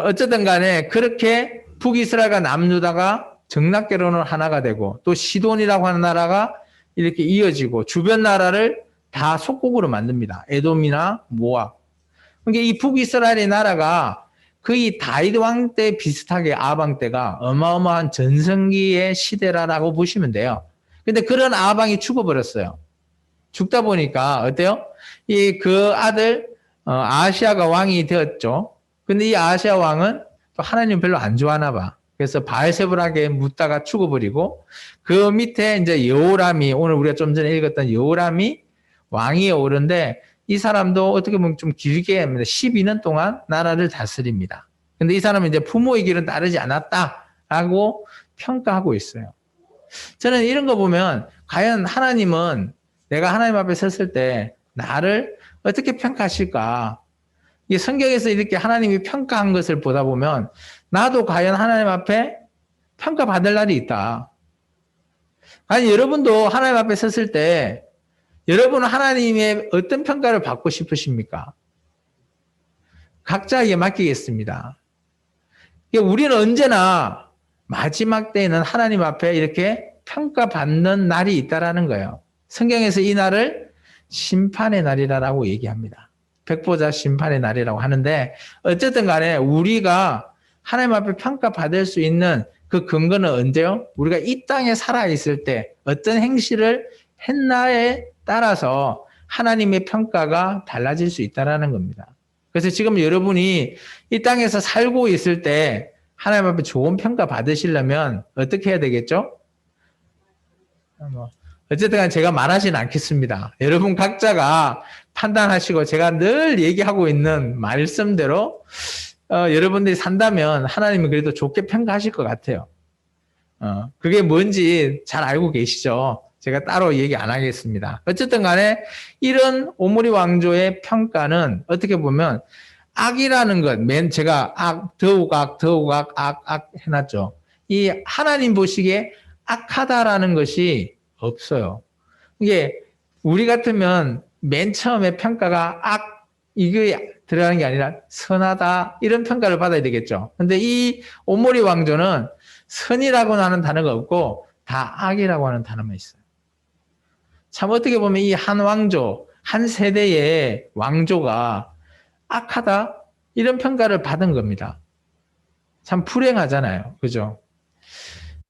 어쨌든 간에 그렇게 북이스라엘과 남유다가 정락 결혼을 하나가 되고 또 시돈이라고 하는 나라가 이렇게 이어지고 주변 나라를 다 속국으로 만듭니다. 에돔이나 모압. 그러니까 이 북이스라엘의 나라가 거의 다윗 왕 때 비슷하게 아합 왕 때가 어마어마한 전성기의 시대라고 보시면 돼요. 근데 그런 아합 왕이 죽어버렸어요. 죽다 보니까 어때요? 그 아들 아하시아가 왕이 되었죠. 근데 이 아하시아 왕은 또 하나님 별로 안 좋아하나 봐. 그래서 바알세불에게 묻다가 죽어버리고 그 밑에 이제 여호람이 오늘 우리가 좀 전에 읽었던 여호람이 왕위에 오른데 이 사람도 어떻게 보면 좀 길게 합니다. 12년 동안 나라를 다스립니다. 근데 이 사람은 이제 부모의 길은 따르지 않았다라고 평가하고 있어요. 저는 이런 거 보면 과연 하나님은 내가 하나님 앞에 섰을 때 나를 어떻게 평가하실까? 이 성경에서 이렇게 하나님이 평가한 것을 보다 보면 나도 과연 하나님 앞에 평가받을 날이 있다. 아니 여러분도 하나님 앞에 섰을 때 여러분은 하나님의 어떤 평가를 받고 싶으십니까? 각자에게 맡기겠습니다. 우리는 언제나 마지막 때에는 하나님 앞에 이렇게 평가받는 날이 있다라는 거예요. 성경에서 이 날을 심판의 날이라고 얘기합니다. 백보자 심판의 날이라고 하는데 어쨌든 간에 우리가 하나님 앞에 평가받을 수 있는 그 근거는 언제요? 우리가 이 땅에 살아있을 때 어떤 행실을 했나에 따라서 하나님의 평가가 달라질 수 있다는 겁니다. 그래서 지금 여러분이 이 땅에서 살고 있을 때 하나님 앞에 좋은 평가 받으시려면 어떻게 해야 되겠죠? 어쨌든 간에 제가 말하지는 않겠습니다. 여러분 각자가 판단하시고 제가 늘 얘기하고 있는 말씀대로 여러분들이 산다면 하나님이 그래도 좋게 평가하실 것 같아요. 그게 뭔지 잘 알고 계시죠? 제가 따로 얘기 안 하겠습니다. 어쨌든 간에 이런 오므리 왕조의 평가는 어떻게 보면 악이라는 것, 제가 더욱 악 해놨죠. 이 하나님 보시기에 악하다라는 것이 없어요. 이게 우리 같으면 맨 처음에 평가가 이게 들어가는 게 아니라 선하다 이런 평가를 받아야 되겠죠. 근데 이 오므리 왕조는 선이라고 하는 단어가 없고 다 악이라고 하는 단어만 있어요. 참 어떻게 보면 이 한 왕조, 한 세대의 왕조가 악하다 이런 평가를 받은 겁니다. 참 불행하잖아요. 그죠?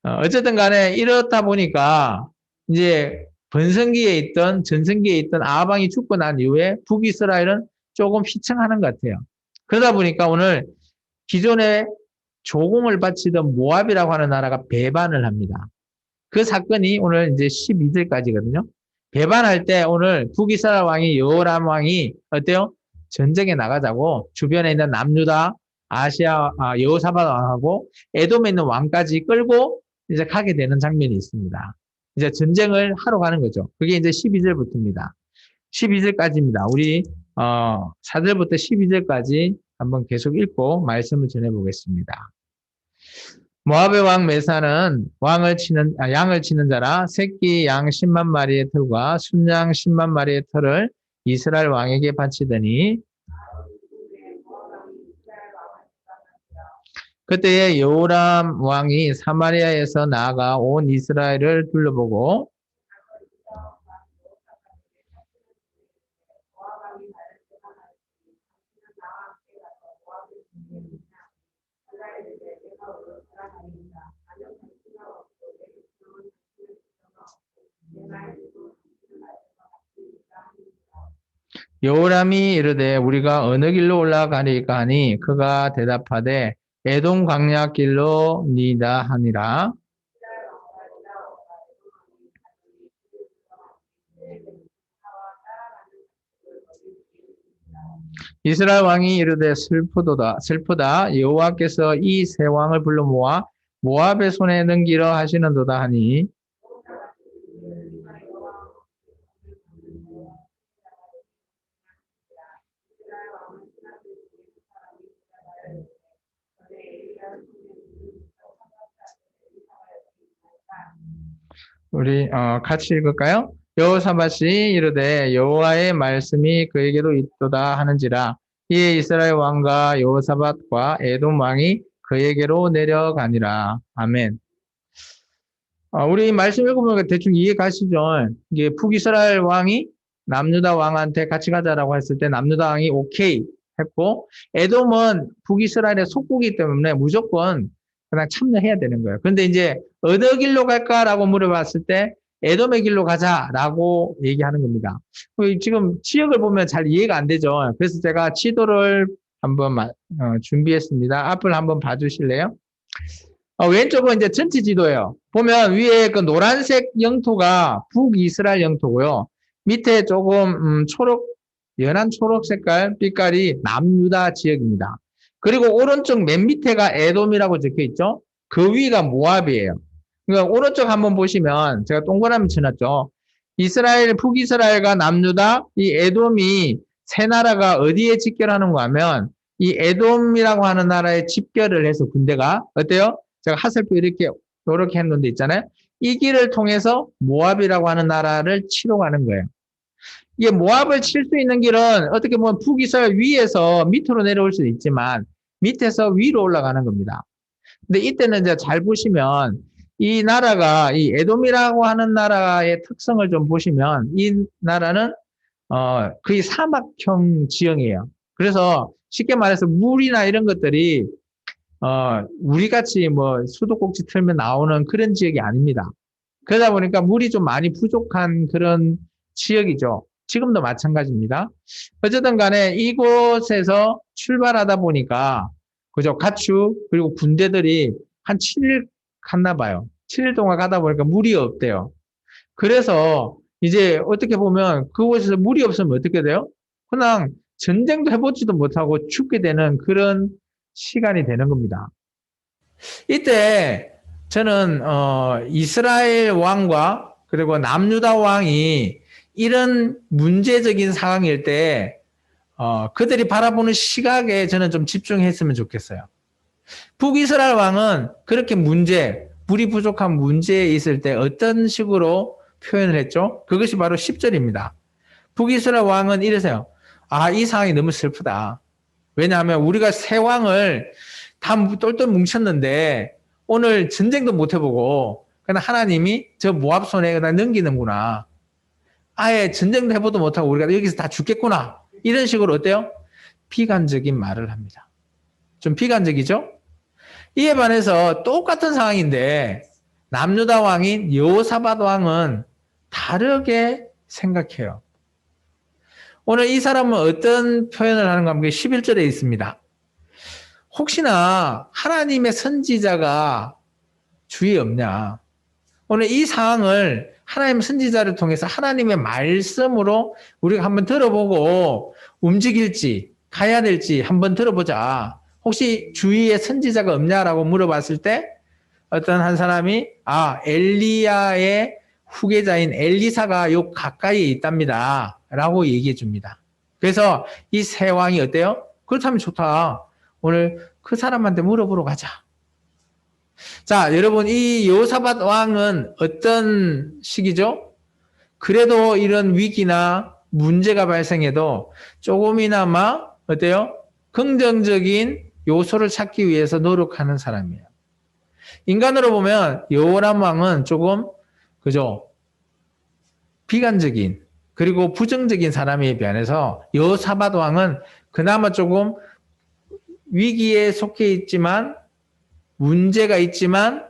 어쨌든 간에 이렇다 보니까 이제 전성기에 있던 아합 왕이 죽고 난 이후에 북이스라엘은 조금 휘청하는 것 같아요. 그러다 보니까 오늘 기존에 조공을 바치던 모압이라고 하는 나라가 배반을 합니다. 그 사건이 오늘 이제 12절까지거든요. 배반할 때 오늘 북이스라엘 왕이 여호람 왕이 어때요? 전쟁에 나가자고 주변에 있는 남유다, 여호사밧 왕하고 에돔에 있는 왕까지 끌고 이제 가게 되는 장면이 있습니다. 이제 전쟁을 하러 가는 거죠. 그게 이제 12절부터입니다. 12절까지입니다. 우리 4절부터 12절까지 한번 계속 읽고 말씀을 전해보겠습니다. 모압의 왕 메사는 양을 치는 자라 새끼 양 10만 마리의 털과 순양 10만 마리의 털을 이스라엘 왕에게 바치더니 그때에 여호람 왕이 사마리아에서 나아가 온 이스라엘을 둘러보고 여호람이 이르되 우리가 어느 길로 올라가리까 하니 그가 대답하되 에돔 광야 길로 니다 하니라. 이스라엘 왕이 이르되 슬프다. 여호와께서 이 세 왕을 불러 모아 모압의 손에 넘기려 하시는도다 하니 우리 같이 읽을까요? 여호사밧이 이르되 여호와의 말씀이 그에게도 있도다 하는지라 이에 이스라엘 왕과 여호사밧과 에돔 왕이 그에게로 내려가니라. 아멘. 우리 말씀 읽어보면 대충 이해 가시죠? 이게 북이스라엘 왕이 남유다 왕한테 같이 가자라고 했을 때 남유다 왕이 오케이 했고 에돔은 북이스라엘의 속국이기 때문에 무조건 그냥 참여해야 되는 거예요. 그런데 이제 어느 길로 갈까라고 물어봤을 때 에돔의 길로 가자라고 얘기하는 겁니다. 지금 지역을 보면 잘 이해가 안 되죠. 그래서 제가 지도를 한번 준비했습니다. 앞을 한번 봐주실래요? 왼쪽은 이제 전체 지도예요. 보면 위에 그 노란색 영토가 북이스라엘 영토고요. 밑에 조금 연한 초록 색깔 빛깔이 남유다 지역입니다. 그리고 오른쪽 맨 밑에가 에돔이라고 적혀 있죠. 그 위가 모압이에요. 그러니까 오른쪽 한번 보시면 제가 동그라미 쳐놨죠. 북이스라엘과 남유다, 이 에돔이 세 나라가 어디에 집결하는가 하면 이 에돔이라고 하는 나라에 집결을 해서 군대가 어때요? 제가 하슬표 이렇게 했는데 있잖아요. 이 길을 통해서 모압이라고 하는 나라를 치러 가는 거예요. 이게 모압을 칠 수 있는 길은 어떻게 보면 북이스라엘 위에서 밑으로 내려올 수도 있지만 밑에서 위로 올라가는 겁니다. 근데 이때는 이제 잘 보시면 이 나라가 이 에돔이라고 하는 나라의 특성을 좀 보시면 이 나라는 거의 사막형 지형이에요. 그래서 쉽게 말해서 물이나 이런 것들이 우리 같이 뭐 수도꼭지 틀면 나오는 그런 지역이 아닙니다. 그러다 보니까 물이 좀 많이 부족한 그런 지역이죠. 지금도 마찬가지입니다. 어쨌든 간에 이곳에서 출발하다 보니까, 그죠? 가축, 그리고 군대들이 한 7일 갔나 봐요. 7일 동안 가다 보니까 물이 없대요. 그래서 이제 어떻게 보면 그곳에서 물이 없으면 어떻게 돼요? 그냥 전쟁도 해보지도 못하고 죽게 되는 그런 시간이 되는 겁니다. 이때 저는 이스라엘 왕과 그리고 남유다 왕이 이런 문제적인 상황일 때 그들이 바라보는 시각에 저는 좀 집중했으면 좋겠어요. 북이스라엘 왕은 그렇게 물이 부족한 문제에 있을 때 어떤 식으로 표현을 했죠? 그것이 바로 10절입니다. 북이스라엘 왕은 이러세요. 이 상황이 너무 슬프다. 왜냐하면 우리가 세 왕을 다 똘똘 뭉쳤는데 오늘 전쟁도 못 해보고 그냥 하나님이 저 모압 손에 그냥 넘기는구나. 아예 전쟁도 해보도 못하고 우리가 여기서 다 죽겠구나. 이런 식으로 어때요? 비관적인 말을 합니다. 좀 비관적이죠? 이에 반해서 똑같은 상황인데 남유다 왕인 여호사밧 왕은 다르게 생각해요. 오늘 이 사람은 어떤 표현을 하는가 하면 11절에 있습니다. 혹시나 하나님의 선지자가 주위에 없냐. 오늘 이 상황을 하나님의 선지자를 통해서 하나님의 말씀으로 우리가 한번 들어보고 움직일지 가야 될지 한번 들어보자. 혹시 주위에 선지자가 없냐라고 물어봤을 때 어떤 한 사람이 엘리야의 후계자인 엘리사가 요 가까이에 있답니다. 라고 얘기해 줍니다. 그래서 이 세 왕이 어때요? 그렇다면 좋다. 오늘 그 사람한테 물어보러 가자. 자, 여러분 이 여호사밧 왕은 어떤 시기죠? 그래도 이런 위기나 문제가 발생해도 조금이나마 어때요? 긍정적인 요소를 찾기 위해서 노력하는 사람이에요. 인간으로 보면 여호람 왕은 조금 그죠? 비관적인 그리고 부정적인 사람에 비해서 여호사밧 왕은 그나마 조금 위기에 속해 있지만 문제가 있지만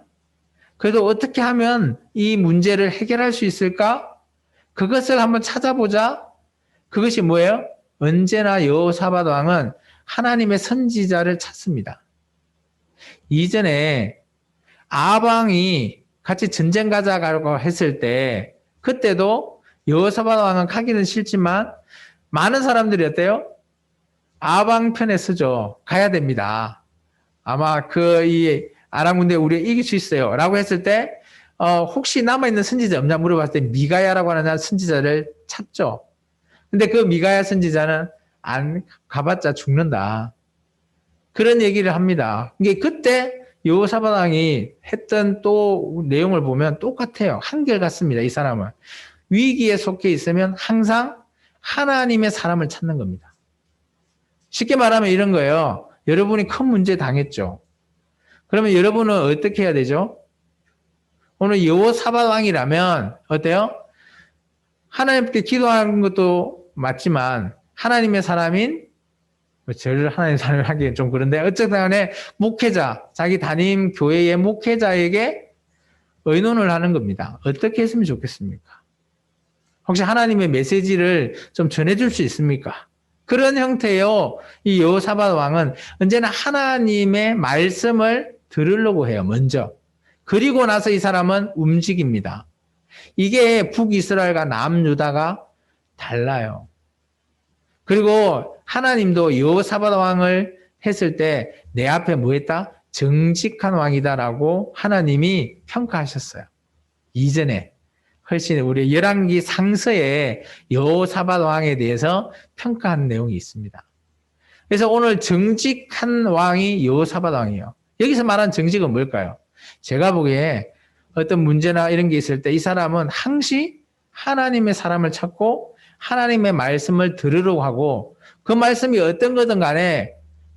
그래도 어떻게 하면 이 문제를 해결할 수 있을까? 그것을 한번 찾아보자. 그것이 뭐예요? 언제나 여호사밧 왕은 하나님의 선지자를 찾습니다. 이전에 아합 왕이 같이 전쟁 가자고 했을 때 그때도 여호사밧 왕은 가기는 싫지만 많은 사람들이 어때요? 아방편에 쓰죠. 가야 됩니다. 아마 이 아람 군대 우리가 이길 수 있어요. 라고 했을 때, 혹시 남아있는 선지자 없냐 물어봤을 때 미가야라고 하는 선지자를 찾죠. 근데 그 미가야 선지자는 안 가봤자 죽는다. 그런 얘기를 합니다. 이게 그때 여호사밧 왕이 했던 또 내용을 보면 똑같아요. 한결같습니다. 이 사람은. 위기에 속해 있으면 항상 하나님의 사람을 찾는 겁니다. 쉽게 말하면 이런 거예요. 여러분이 큰 문제 당했죠. 그러면 여러분은 어떻게 해야 되죠? 오늘 여호사밧 왕이라면 어때요? 하나님께 기도하는 것도 맞지만 하나님의 사람인 저를 하나님 사람을 하기엔 좀 그런데 어쨌든 간에 목회자, 자기 담임 교회의 목회자에게 의논을 하는 겁니다. 어떻게 했으면 좋겠습니까? 혹시 하나님의 메시지를 좀 전해줄 수 있습니까? 그런 형태요. 이 여호사밧 왕은 언제나 하나님의 말씀을 들으려고 해요. 먼저. 그리고 나서 이 사람은 움직입니다. 이게 북이스라엘과 남유다가 달라요. 그리고 하나님도 여호사밧 왕을 했을 때 내 앞에 뭐 했다? 정직한 왕이다라고 하나님이 평가하셨어요. 이전에 훨씬 우리 열왕기 상서에 여호사밧 왕에 대해서 평가한 내용이 있습니다. 그래서 오늘 정직한 왕이 여호사밧 왕이에요. 여기서 말한 정직은 뭘까요? 제가 보기에 어떤 문제나 이런 게 있을 때 이 사람은 항시 하나님의 사람을 찾고 하나님의 말씀을 들으려고 하고 그 말씀이 어떤 거든 간에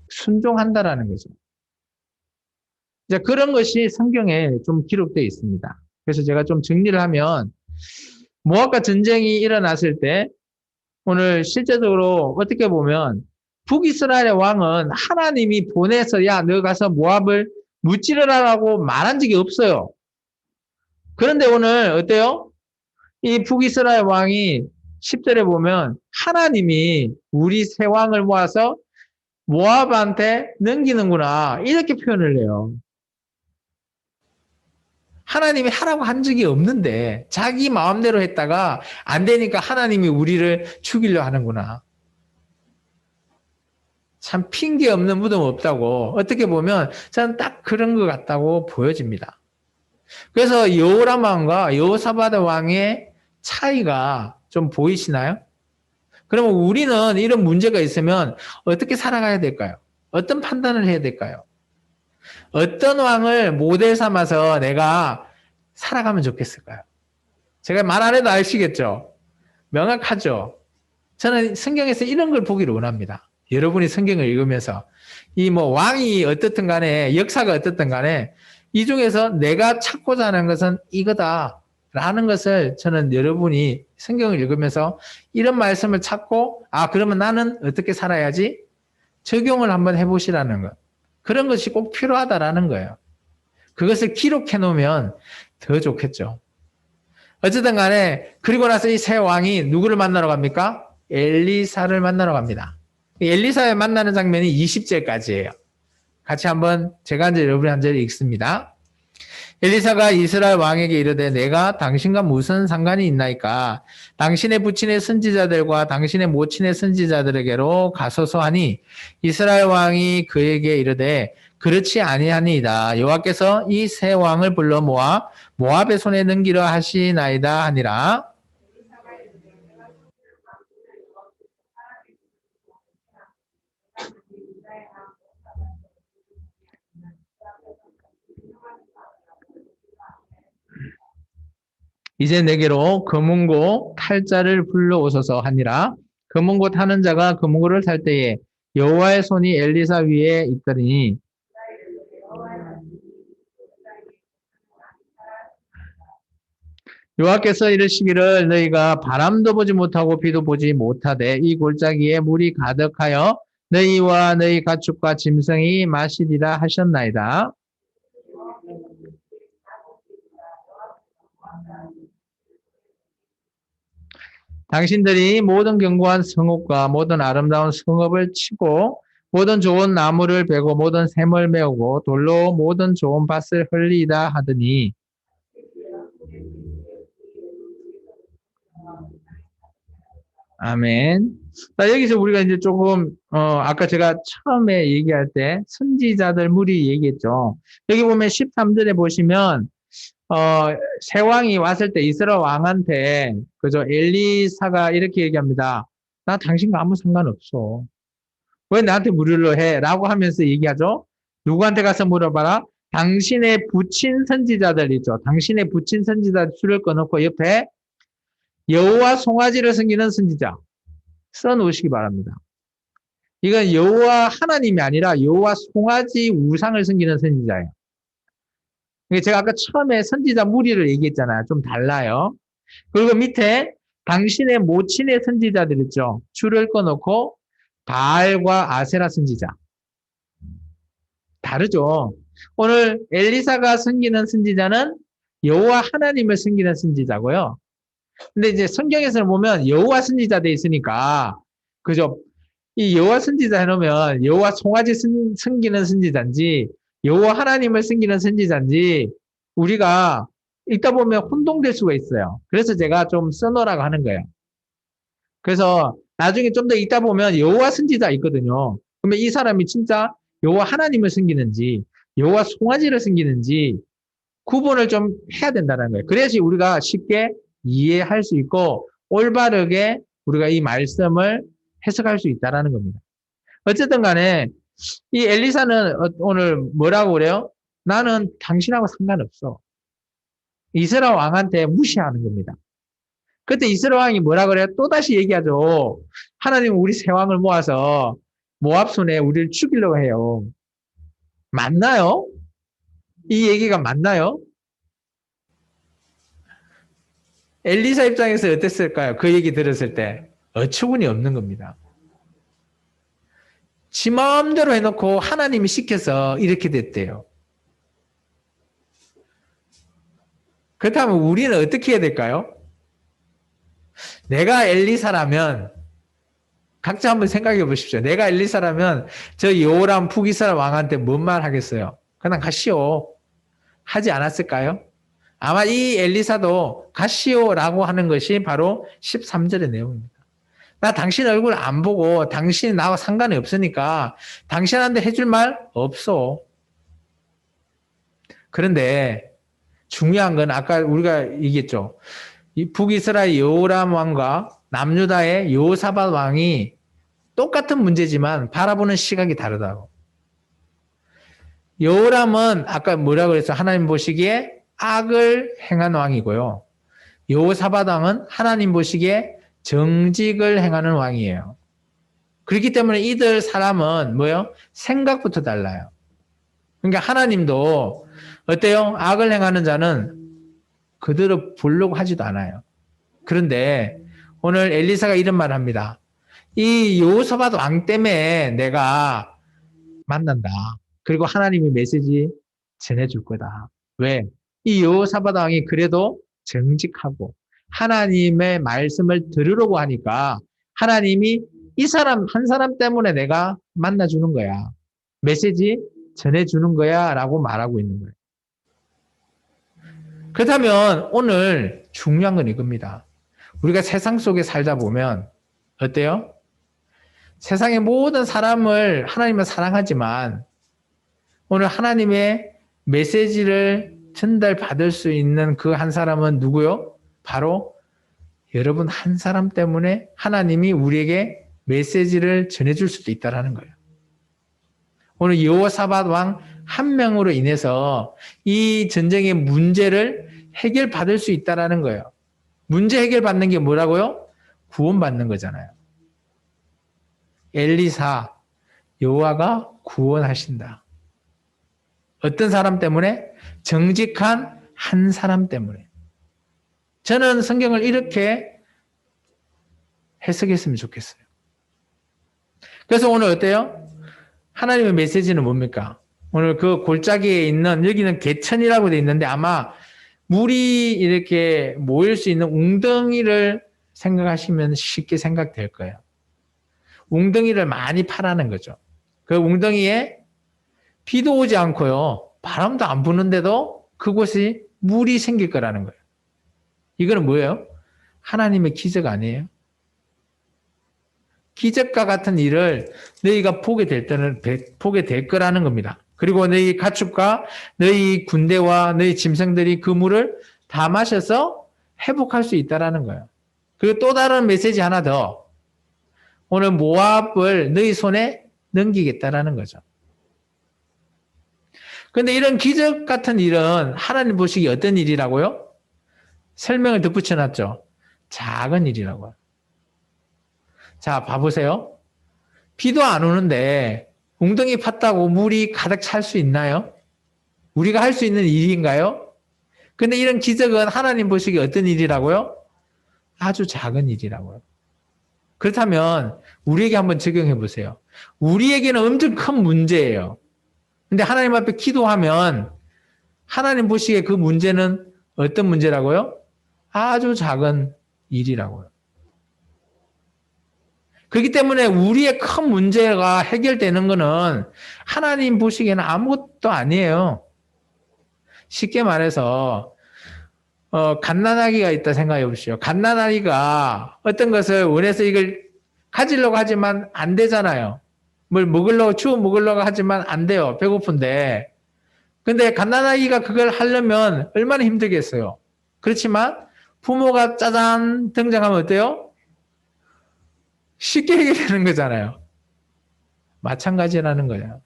순종한다라는 거죠. 이제 그런 것이 성경에 좀 기록되어 있습니다. 그래서 제가 좀 정리를 하면 모압과 전쟁이 일어났을 때 오늘 실제적으로 어떻게 보면 북이스라엘의 왕은 하나님이 보내서 야, 너 가서 모압을 무찌르라라고 말한 적이 없어요. 그런데 오늘 어때요? 이 북이스라엘 왕이 10절에 보면 하나님이 우리 세 왕을 모아서 모압한테 넘기는구나 이렇게 표현을 해요. 하나님이 하라고 한 적이 없는데 자기 마음대로 했다가 안 되니까 하나님이 우리를 죽이려 하는구나. 참 핑계 없는 무덤 없다고 어떻게 보면 저는 딱 그런 것 같다고 보여집니다. 그래서 여호람 왕과 여호사밧 왕의 차이가 좀 보이시나요? 그러면 우리는 이런 문제가 있으면 어떻게 살아가야 될까요? 어떤 판단을 해야 될까요? 어떤 왕을 모델 삼아서 내가 살아가면 좋겠을까요? 제가 말 안 해도 아시겠죠? 명확하죠? 저는 성경에서 이런 걸 보기를 원합니다. 여러분이 성경을 읽으면서 이 뭐 왕이 어떻든 간에 역사가 어떻든 간에 이 중에서 내가 찾고자 하는 것은 이거다라는 것을 저는 여러분이 성경을 읽으면서 이런 말씀을 찾고 그러면 나는 어떻게 살아야지? 적용을 한번 해보시라는 것. 그런 것이 꼭 필요하다라는 거예요. 그것을 기록해 놓으면 더 좋겠죠. 어쨌든 간에 그리고 나서 이 새 왕이 누구를 만나러 갑니까? 엘리사를 만나러 갑니다. 엘리사를 만나는 장면이 20절까지예요. 같이 한번 제가 이제 여러분이 한 절 읽습니다. 엘리사가 이스라엘 왕에게 이르되 내가 당신과 무슨 상관이 있나이까? 당신의 부친의 선지자들과 당신의 모친의 선지자들에게로 가소서 하니 이스라엘 왕이 그에게 이르되 그렇지 아니하니이다. 여호와께서 이 세 왕을 불러 모아 모압의 손에 넘기려 하시나이다 하니라. 이제 내게로 금은고 탈 자를 불러오소서 하니라. 금은고 타는 자가 금은고를 탈 때에 여호와의 손이 엘리사 위에 있더니 여호와께서 이르시기를 너희가 바람도 보지 못하고 비도 보지 못하되 이 골짜기에 물이 가득하여 너희와 너희 가축과 짐승이 마시리라 하셨나이다. 당신들이 모든 견고한 성읍과 모든 아름다운 성읍을 치고 모든 좋은 나무를 베고 모든 샘을 메우고 돌로 모든 좋은 밭을 흘리다 하더니 아멘. 자, 여기서 우리가 이제 조금, 아까 제가 처음에 얘기할 때 선지자들 무리 얘기했죠. 여기 보면 13절에 보시면, 어, 새 왕이 왔을 때 이스라엘 왕한테, 그죠? 엘리사가 이렇게 얘기합니다. 나 당신과 아무 상관없어. 왜 나한테 물으려 해? 라고 하면서 얘기하죠. 누구한테 가서 물어봐라? 당신의 부친 선지자들 있죠. 당신의 부친 선지자 줄을 꺼놓고 옆에 여호와 송아지를 섬기는 선지자 써놓으시기 바랍니다. 이건 여호와 하나님이 아니라 여호와 송아지 우상을 섬기는 선지자예요. 제가 아까 처음에 선지자 무리를 얘기했잖아요. 좀 달라요. 그리고 밑에 당신의 모친의 선지자들 있죠. 줄을 꺼놓고 바알과 아세라 선지자. 다르죠. 오늘 엘리사가 섬기는 선지자는 여호와 하나님을 섬기는 선지자고요. 근데 이제 성경에서 보면 여호와 선지자 돼 있으니까 그죠? 이 여호와 선지자 해놓으면 여호와 송아지 섬기는 선지자인지 여호와 하나님을 섬기는 선지자인지 우리가 읽다 보면 혼동될 수가 있어요. 그래서 제가 좀 써놓으라고 하는 거예요. 그래서 나중에 좀 더 읽다 보면 여호와 선지자 있거든요. 그러면 이 사람이 진짜 여호와 하나님을 섬기는지 여호와 송아지를 섬기는지 구분을 좀 해야 된다는 거예요. 그래야지 우리가 쉽게 이해할 수 있고 올바르게 우리가 이 말씀을 해석할 수 있다는 겁니다. 어쨌든 간에 이 엘리사는 오늘 뭐라고 그래요? 나는 당신하고 상관없어. 이스라엘 왕한테 무시하는 겁니다. 그때 이스라엘 왕이 뭐라 그래요? 또다시 얘기하죠. 하나님은 우리 세 왕을 모아서 모압 손에 우리를 죽이려고 해요. 맞나요? 이 얘기가 맞나요? 엘리사 입장에서 어땠을까요? 그 얘기 들었을 때 어처구니 없는 겁니다. 지 마음대로 해놓고 하나님이 시켜서 이렇게 됐대요. 그렇다면 우리는 어떻게 해야 될까요? 내가 엘리사라면 각자 한번 생각해 보십시오. 내가 엘리사라면 저 요람 북이스라엘 왕한테 뭔 말 하겠어요? 그냥 가시오. 하지 않았을까요? 아마 이 엘리사도 가시오라고 하는 것이 바로 13절의 내용입니다. 나 당신 얼굴 안 보고 당신 나와 상관이 없으니까 당신한테 해줄 말 없어. 그런데 중요한 건 아까 우리가 얘기했죠. 이 북이스라엘 여호람 왕과 남유다의 여호사밧 왕이 똑같은 문제지만 바라보는 시각이 다르다고. 여호람은 아까 뭐라고 그랬어? 하나님 보시기에 악을 행한 왕이고요. 여호사밧 왕은 하나님 보시기에 정직을 행하는 왕이에요. 그렇기 때문에 이들 사람은 뭐예요? 생각부터 달라요. 그러니까 하나님도 어때요? 악을 행하는 자는 그대로 보려고 하지도 않아요. 그런데 오늘 엘리사가 이런 말을 합니다. 이 여호사밧 왕 때문에 내가 만난다. 그리고 하나님이 메시지 전해줄 거다. 왜? 이 여호사밧 왕이 그래도 정직하고 하나님의 말씀을 들으려고 하니까 하나님이 이 사람 한 사람 때문에 내가 만나주는 거야. 메시지 전해주는 거야 라고 말하고 있는 거예요. 그렇다면 오늘 중요한 건 이겁니다. 우리가 세상 속에 살다 보면 어때요? 세상의 모든 사람을 하나님은 사랑하지만 오늘 하나님의 메시지를 전달받을 수 있는 그 한 사람은 누구요? 바로 여러분 한 사람 때문에 하나님이 우리에게 메시지를 전해줄 수도 있다는 거예요. 오늘 여호사밧 왕 한 명으로 인해서 이 전쟁의 문제를 해결받을 수 있다는 거예요. 문제 해결받는 게 뭐라고요? 구원받는 거잖아요. 엘리사, 여호와가 구원하신다. 어떤 사람 때문에? 정직한 한 사람 때문에. 저는 성경을 이렇게 해석했으면 좋겠어요. 그래서 오늘 어때요? 하나님의 메시지는 뭡니까? 오늘 그 골짜기에 있는, 여기는 개천이라고 돼 있는데 아마 물이 이렇게 모일 수 있는 웅덩이를 생각하시면 쉽게 생각될 거예요. 웅덩이를 많이 파라는 거죠. 그 웅덩이에 비도 오지 않고요. 바람도 안 부는데도 그곳이 물이 생길 거라는 거예요. 이거는 뭐예요? 하나님의 기적 아니에요? 기적과 같은 일을 너희가 보게 될 거라는 겁니다. 그리고 너희 가축과 너희 군대와 너희 짐승들이 그 물을 다 마셔서 회복할 수 있다라는 거예요. 그리고 또 다른 메시지 하나 더. 오늘 모압을 너희 손에 넘기겠다라는 거죠. 그런데 이런 기적 같은 일은 하나님 보시기에 어떤 일이라고요? 설명을 덧붙여 놨죠. 작은 일이라고요. 자, 봐보세요. 비도 안 오는데 웅덩이 팠다고 물이 가득 찰 수 있나요? 우리가 할 수 있는 일인가요? 근데 이런 기적은 하나님 보시기에 어떤 일이라고요? 아주 작은 일이라고요. 그렇다면 우리에게 한번 적용해 보세요. 우리에게는 엄청 큰 문제예요. 근데 하나님 앞에 기도하면 하나님 보시기에 그 문제는 어떤 문제라고요? 아주 작은 일이라고요. 그렇기 때문에 우리의 큰 문제가 해결되는 것은 하나님 보시기에는 아무것도 아니에요. 쉽게 말해서 갓난아기가 있다 생각해 보십시오. 갓난아기가 어떤 것을 원해서 이걸 가지려고 하지만 안 되잖아요. 뭘 먹으려고 주워 먹으려고 하지만 안 돼요. 배고픈데. 근데 갓난아기가 그걸 하려면 얼마나 힘들겠어요. 그렇지만 부모가 짜잔 등장하면 어때요? 쉽게 해결되는 거잖아요. 마찬가지라는 거예요.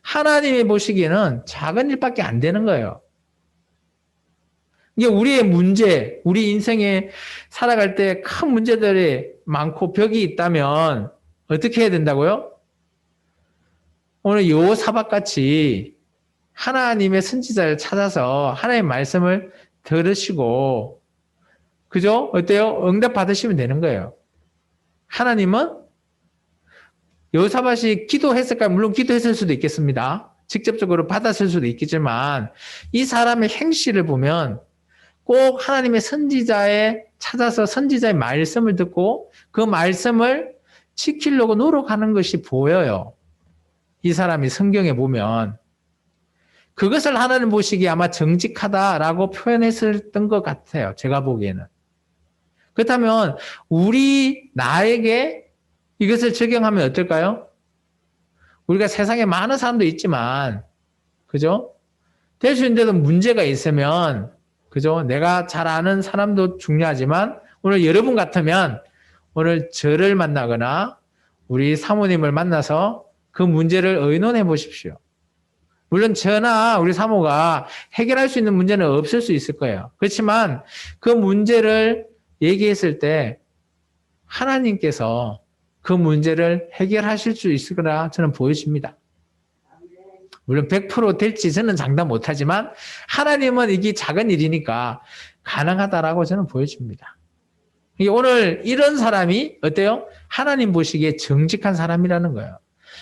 하나님이 보시기에는 작은 일밖에 안 되는 거예요. 이게 우리의 문제, 우리 인생에 살아갈 때 큰 문제들이 많고 벽이 있다면 어떻게 해야 된다고요? 오늘 여호사밧 같이 하나님의 선지자를 찾아서 하나님의 말씀을 들으시고, 그죠? 어때요? 응답 받으시면 되는 거예요. 하나님은 여호사밧이 기도했을까요? 물론 기도했을 수도 있겠습니다. 직접적으로 받았을 수도 있겠지만 이 사람의 행실을 보면 꼭 하나님의 선지자에 찾아서 선지자의 말씀을 듣고 그 말씀을 지키려고 노력하는 것이 보여요. 이 사람이 성경에 보면 그것을 하나님 보시기에 아마 정직하다라고 표현했었던 것 같아요. 제가 보기에는. 그렇다면 나에게 이것을 적용하면 어떨까요? 우리가 세상에 많은 사람도 있지만, 그죠? 될 수 있는데도 문제가 있으면, 그죠? 내가 잘 아는 사람도 중요하지만, 오늘 여러분 같으면, 오늘 저를 만나거나, 우리 사모님을 만나서 그 문제를 의논해 보십시오. 물론 저나 우리 사모가 해결할 수 있는 문제는 없을 수 있을 거예요. 그렇지만 그 문제를 얘기했을 때, 하나님께서 그 문제를 해결하실 수 있을 거라 저는 보여집니다. 물론 100% 될지 저는 장담 못하지만 하나님은 이게 작은 일이니까 가능하다라고 저는 보여집니다. 오늘 이런 사람이 어때요? 하나님 보시기에 정직한 사람이라는 거예요.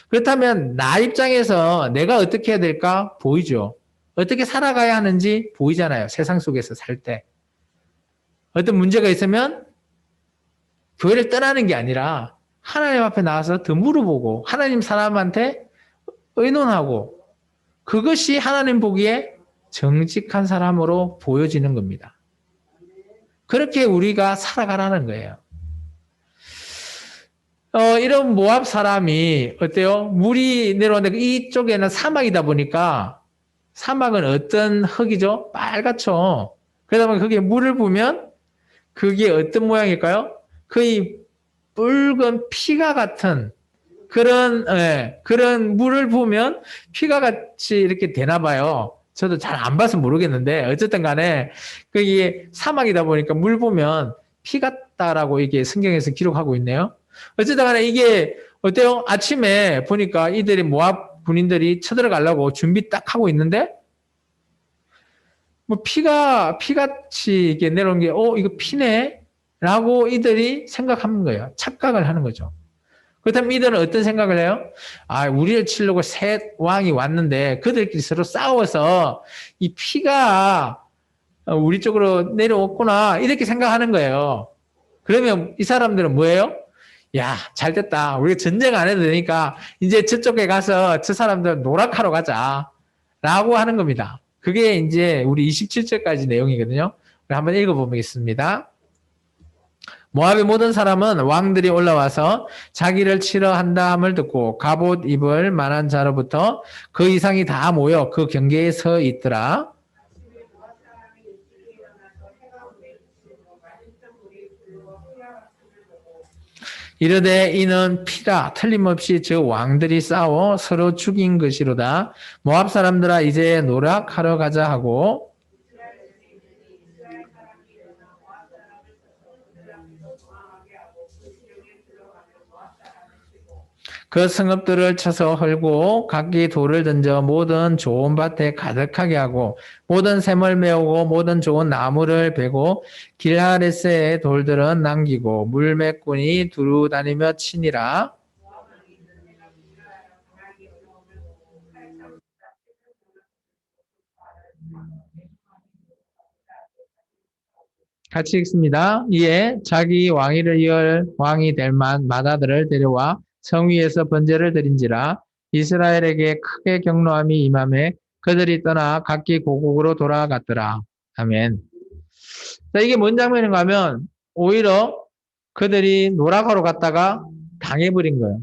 그렇다면 나 입장에서 내가 어떻게 해야 될까? 보이죠. 어떻게 살아가야 하는지 보이잖아요. 세상 속에서 살 때. 어떤 문제가 있으면 교회를 떠나는 게 아니라 하나님 앞에 나와서 더 물어보고 하나님 사람한테 의논하고 그것이 하나님 보기에 정직한 사람으로 보여지는 겁니다. 그렇게 우리가 살아가라는 거예요. 이런 모압 사람이 어때요? 물이 내려오는데 이쪽에는 사막이다 보니까 사막은 어떤 흙이죠? 빨갛죠. 그러다 보면 거기에 물을 부으면 그게 어떤 모양일까요? 거의 붉은 피가 같은 그런 물을 보면 피가 같이 이렇게 되나 봐요. 저도 잘 안 봐서 모르겠는데 어쨌든 간에 그게 사막이다 보니까 물 보면 피 같다라고 이게 성경에서 기록하고 있네요. 어쨌든 간에 이게 어때요? 아침에 보니까 이들이 모압 군인들이 쳐들어가려고 준비 딱 하고 있는데 뭐 피같이 이게 내려온 게 이거 피네? 라고 이들이 생각하는 거예요. 착각을 하는 거죠. 그렇다면 이들은 어떤 생각을 해요? 우리를 치려고 셋 왕이 왔는데 그들끼리 서로 싸워서 이 피가 우리 쪽으로 내려왔구나 이렇게 생각하는 거예요. 그러면 이 사람들은 뭐예요? 야, 잘 됐다. 우리가 전쟁 안 해도 되니까 이제 저쪽에 가서 저 사람들 노락하러 가자. 라고 하는 겁니다. 그게 이제 우리 27절까지 내용이거든요. 한번 읽어보겠습니다. 모압의 모든 사람은 왕들이 올라와서 자기를 치러 한다 함을 듣고 갑옷 입을 만한 자로부터 그 이상이 다 모여 그 경계에 서 있더라. 아침에 모압 사람이 일찍이 일어나서 해가 오르기로 맛있던 고기 불로 흘러가 술을 보고 이르되 이는 피라 틀림없이 저 왕들이 싸워 서로 죽인 것이로다. 모압 사람들아 이제 노락하러 가자 하고 이스라엘 백성들이 이스라엘 사람이 일어나 모압 사람을 쳐서 그들 앞에서 도망하게 하고 그 지역에 들어가며 모압 사람을 치고 그 성읍들을 쳐서 헐고 각기 돌을 던져 모든 좋은 밭에 가득하게 하고 모든 샘을 메우고 모든 좋은 나무를 베고 길하레스의 돌들은 남기고 물매꾼이 두루 다니며 치니라. 모압은 이스라엘을 싫어하여 강하게 어려움을 보고 칼 같이 읽습니다. 이에 자기 왕위를 이을 왕이 될 맏아들을 데려와 성 위에서 번제를 드린지라. 이스라엘에게 크게 경노함이 임하매 그들이 떠나 각기 고국으로 돌아갔더라. 아멘. 자, 이게 뭔 장면인가 하면 오히려 그들이 노락하러 갔다가 당해버린 거예요.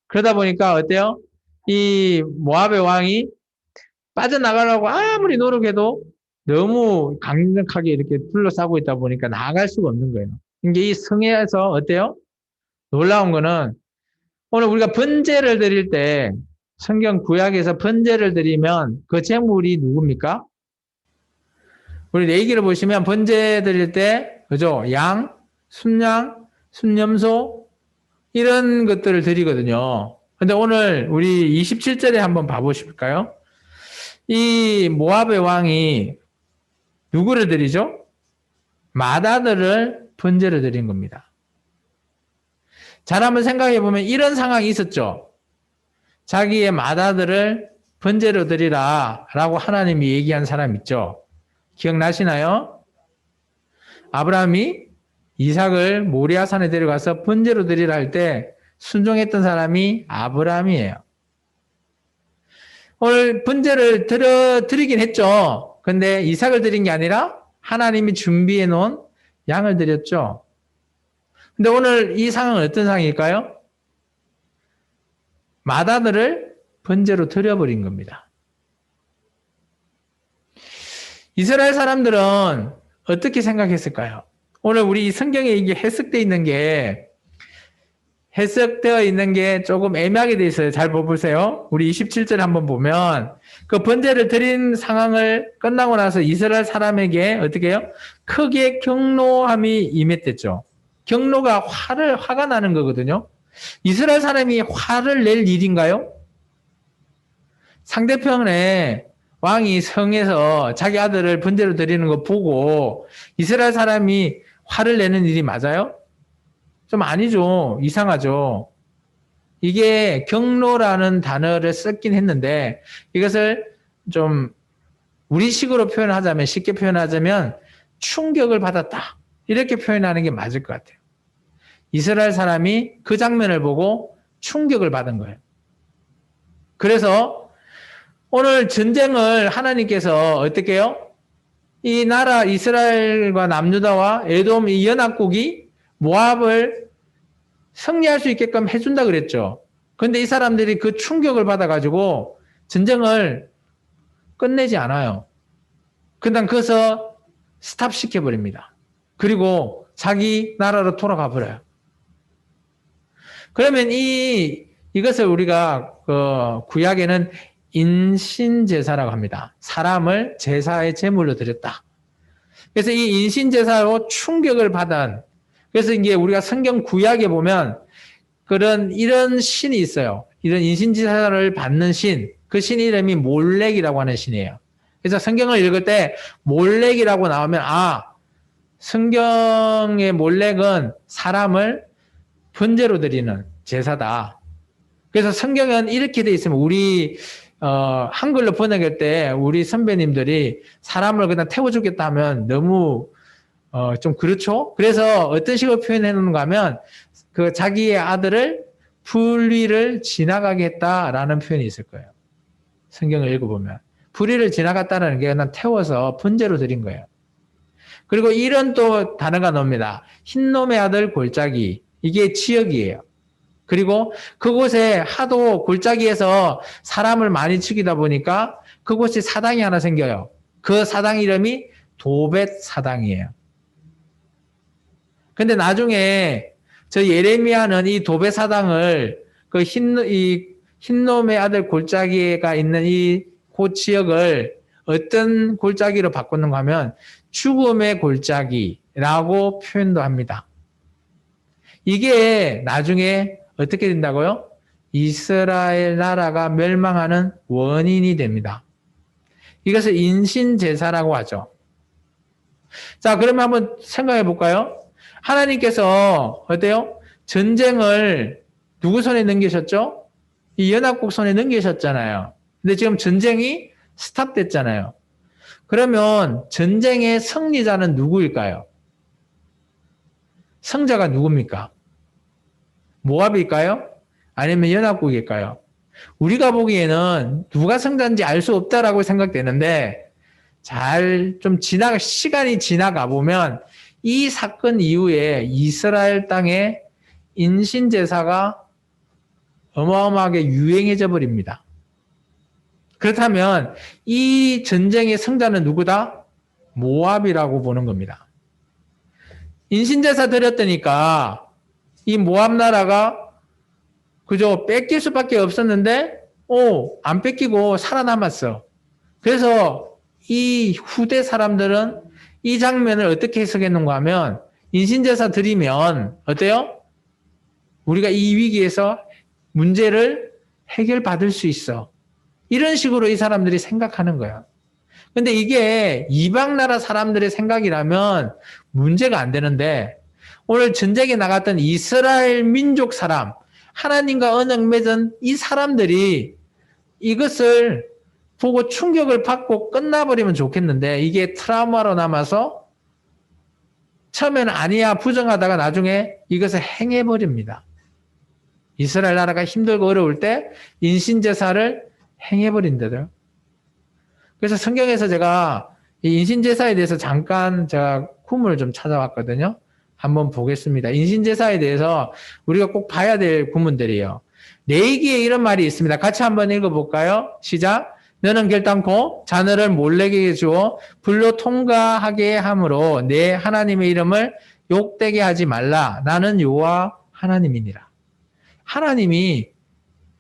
그러다 보니까 어때요? 이 모압의 왕이 빠져나가려고 아무리 노력해도 너무 강력하게 이렇게 둘러싸고 있다 보니까 나갈 수가 없는 거예요. 이게 이 성에서 어때요? 놀라운 거는 오늘 우리가 번제를 드릴 때 성경 구약에서 번제를 드리면 그 제물이 누굽니까? 우리 레위기를 보시면 번제 드릴 때 그죠? 양, 순양, 순염소 이런 것들을 드리거든요. 근데 오늘 우리 27절에 한번 봐보실까요? 이 모압의 왕이 누구를 드리죠? 맏아들을 번제를 드린 겁니다. 잘 한번 생각해 보면 이런 상황이 있었죠. 자기의 맏아들을 번제로 드리라 라고 하나님이 얘기한 사람 있죠. 기억나시나요? 아브라함이 이삭을 모리아산에 데려가서 번제로 드리라 할 때 순종했던 사람이 아브라함이에요. 오늘 번제를 드리긴 했죠. 근데 이삭을 드린 게 아니라 하나님이 준비해 놓은 양을 드렸죠. 근데 오늘 이 상황은 어떤 상황일까요? 맏아들을 번제로 드려버린 겁니다. 이스라엘 사람들은 어떻게 생각했을까요? 오늘 우리 성경에 이게 해석되어 있는 게 조금 애매하게 되어 있어요. 잘 보세요. 우리 27절 한번 보면 그 번제를 드린 상황을 끝나고 나서 이스라엘 사람에게 어떻게 해요? 크게 경노함이 임했댔죠. 경노가 화가 나는 거거든요. 이스라엘 사람이 화를 낼 일인가요? 상대편에 왕이 성에서 자기 아들을 번제로 드리는 거 보고 이스라엘 사람이 화를 내는 일이 맞아요? 좀 아니죠. 이상하죠. 이게 경로라는 단어를 썼긴 했는데 이것을 좀 우리식으로 표현하자면 쉽게 표현하자면 충격을 받았다. 이렇게 표현하는 게 맞을 것 같아요. 이스라엘 사람이 그 장면을 보고 충격을 받은 거예요. 그래서 오늘 전쟁을 하나님께서 어떻게 해요? 이 나라 이스라엘과 남유다와 에돔 이 연합국이 모압을 승리할 수 있게끔 해준다 그랬죠. 그런데 이 사람들이 그 충격을 받아가지고 전쟁을 끝내지 않아요. 그냥 거기서 스탑시켜버립니다. 그리고 자기 나라로 돌아가 버려요. 그러면 이것을 우리가 구약에는 인신제사라고 합니다. 사람을 제사의 제물로 드렸다. 그래서 이 인신제사로 충격을 받은, 그래서 이게 우리가 성경 구약에 보면 이런 신이 있어요. 이런 인신제사를 받는 신, 그 신 이름이 몰렉이라고 하는 신이에요. 그래서 성경을 읽을 때 몰렉이라고 나오면 성경의 몰렉은 사람을 번제로 드리는 제사다. 그래서 성경은 이렇게 돼 있으면 우리 한글로 번역할 때 우리 선배님들이 사람을 그냥 태워주겠다 하면 너무 좀 그렇죠? 그래서 어떤 식으로 표현해 놓는가 하면 그 자기의 아들을 불의를 지나가게 했다라는 표현이 있을 거예요. 성경을 읽어보면. 불의를 지나갔다는 게 그냥 태워서 번제로 드린 거예요. 그리고 이런 또 단어가 나옵니다. 흰놈의 아들 골짜기. 이게 지역이에요. 그리고 그곳에 하도 골짜기에서 사람을 많이 죽이다 보니까 그곳에 사당이 하나 생겨요. 그 사당 이름이 도벳 사당이에요. 근데 나중에 저 예레미야는 이 도벳 사당을 그 흰놈의 아들 골짜기가 있는 그 지역을 어떤 골짜기로 바꿨는가 하면 죽음의 골짜기라고 표현도 합니다. 이게 나중에 어떻게 된다고요? 이스라엘 나라가 멸망하는 원인이 됩니다. 이것을 인신제사라고 하죠. 자, 그러면 한번 생각해 볼까요? 하나님께서 어때요? 전쟁을 누구 손에 넘기셨죠? 이 연합국 손에 넘기셨잖아요. 근데 지금 전쟁이 스탑됐잖아요. 그러면 전쟁의 승리자는 누구일까요? 승자가 누굽니까? 모압일까요? 아니면 연합국일까요? 우리가 보기에는 누가 승자인지 알 수 없다라고 생각되는데 시간이 지나가 보면 이 사건 이후에 이스라엘 땅에 인신제사가 어마어마하게 유행해져 버립니다. 그렇다면 이 전쟁의 승자는 누구다? 모압이라고 보는 겁니다. 인신제사 드렸다니까 이 모압 나라가 그저 뺏길 수밖에 없었는데 안 뺏기고 살아남았어. 그래서 이 후대 사람들은 이 장면을 어떻게 해석했는가 하면 인신제사 드리면 어때요? 우리가 이 위기에서 문제를 해결받을 수 있어. 이런 식으로 이 사람들이 생각하는 거야. 근데 이게 이방 나라 사람들의 생각이라면 문제가 안 되는데 오늘 전쟁에 나갔던 이스라엘 민족 사람, 하나님과 언약 맺은 이 사람들이 이것을 보고 충격을 받고 끝나버리면 좋겠는데 이게 트라우마로 남아서 처음에는 아니야 부정하다가 나중에 이것을 행해버립니다. 이스라엘 나라가 힘들고 어려울 때 인신제사를 행해버린대요. 그래서 성경에서 제가 이 인신제사에 대해서 잠깐 제가 구문을 좀 찾아왔거든요. 한번 보겠습니다. 인신제사에 대해서 우리가 꼭 봐야 될 구문들이에요. 레위기에 이런 말이 있습니다. 같이 한번 읽어볼까요? 시작. 너는 결단코 자녀를 몰래에게 주어 불로 통과하게 함으로 내 하나님의 이름을 욕되게 하지 말라. 나는 여호와 하나님이니라. 하나님이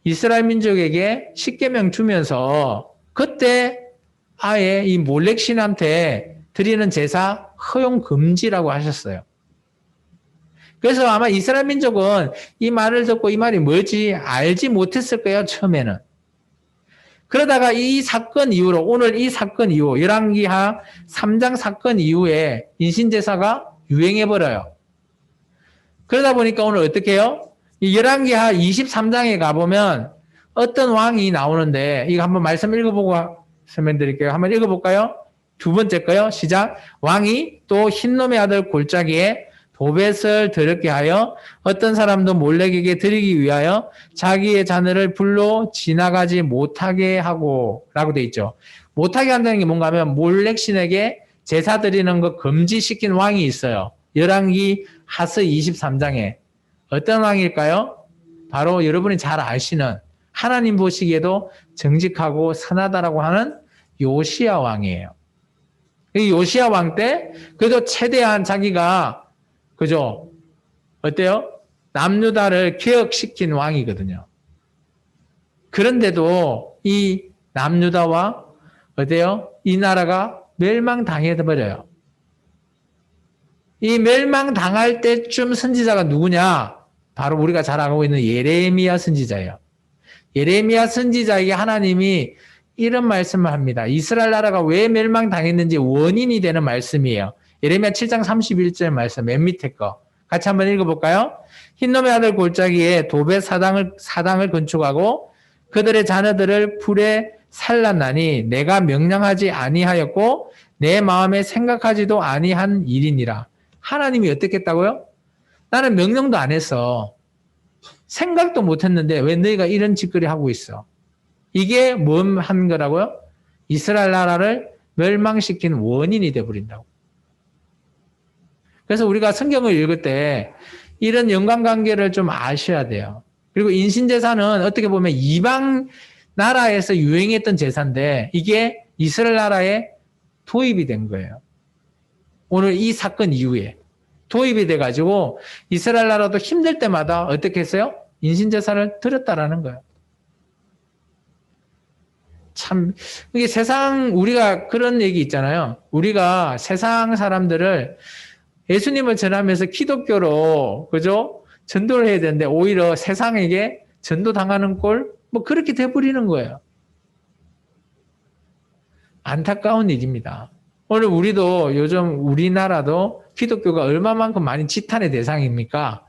이스라엘 민족에게 십계명 주면서 그때 아예 이 몰렉 신한테 드리는 제사 허용 금지라고 하셨어요. 그래서 아마 이스라엘 민족은 이 말을 듣고 이 말이 뭐지 알지 못했을 거예요, 처음에는. 그러다가 이 사건 이후로 오늘 이 사건 이후 열왕기하 3장 사건 이후에 인신제사가 유행해버려요. 그러다 보니까 오늘 어떻게 해요? 이 열왕기하 23장에 가보면 어떤 왕이 나오는데 이거 한번 말씀 읽어보고 설명드릴게요. 한번 읽어볼까요? 두 번째 거요. 시작. 왕이 또 흰놈의 아들 골짜기에 도벳을 드럽게 하여 어떤 사람도 몰렉에게 드리기 위하여 자기의 자녀를 불로 지나가지 못하게 하고 라고 돼 있죠. 못하게 한다는 게 뭔가 하면 몰렉 신에게 제사 드리는 거 금지시킨 왕이 있어요. 열왕기 하스 23장에 어떤 왕일까요? 바로 여러분이 잘 아시는 하나님 보시기에도 정직하고 선하다라고 하는 요시야 왕이에요. 이 요시야 왕 때 그래도 최대한 자기가 그죠? 어때요? 남유다를 개혁시킨 왕이거든요. 그런데도 이 남유다와 어때요? 이 나라가 멸망당해버려요. 이 멸망당할 때쯤 선지자가 누구냐? 바로 우리가 잘 알고 있는 예레미야 선지자예요. 예레미야 선지자에게 하나님이 이런 말씀을 합니다. 이스라엘 나라가 왜 멸망당했는지 원인이 되는 말씀이에요. 예레미야 7장 31절 말씀 맨 밑에 거 같이 한번 읽어볼까요? 흰놈의 아들 골짜기에 도벳 사당을 건축하고 그들의 자녀들을 불에 살랐나니 내가 명령하지 아니하였고 내 마음에 생각하지도 아니한 일이니라. 하나님이 어떻게 했다고요? 나는 명령도 안 했어. 생각도 못 했는데 왜 너희가 이런 짓거리 하고 있어? 이게 뭔 한 거라고요? 이스라엘 나라를 멸망시킨 원인이 되어버린다고. 그래서 우리가 성경을 읽을 때 이런 연관관계를 좀 아셔야 돼요. 그리고 인신제사는 어떻게 보면 이방 나라에서 유행했던 제사인데 이게 이스라엘 나라에 도입이 된 거예요. 오늘 이 사건 이후에 도입이 돼가지고 이스라엘 나라도 힘들 때마다 어떻게 했어요? 인신제사를 드렸다라는 거예요. 참, 이게 세상, 우리가 그런 얘기 있잖아요. 우리가 세상 사람들을 예수님을 전하면서 기독교로, 그죠? 전도를 해야 되는데 오히려 세상에게 전도당하는 꼴? 뭐 그렇게 돼버리는 거예요. 안타까운 일입니다. 오늘 우리도 요즘 우리나라도 기독교가 얼마만큼 많이 지탄의 대상입니까?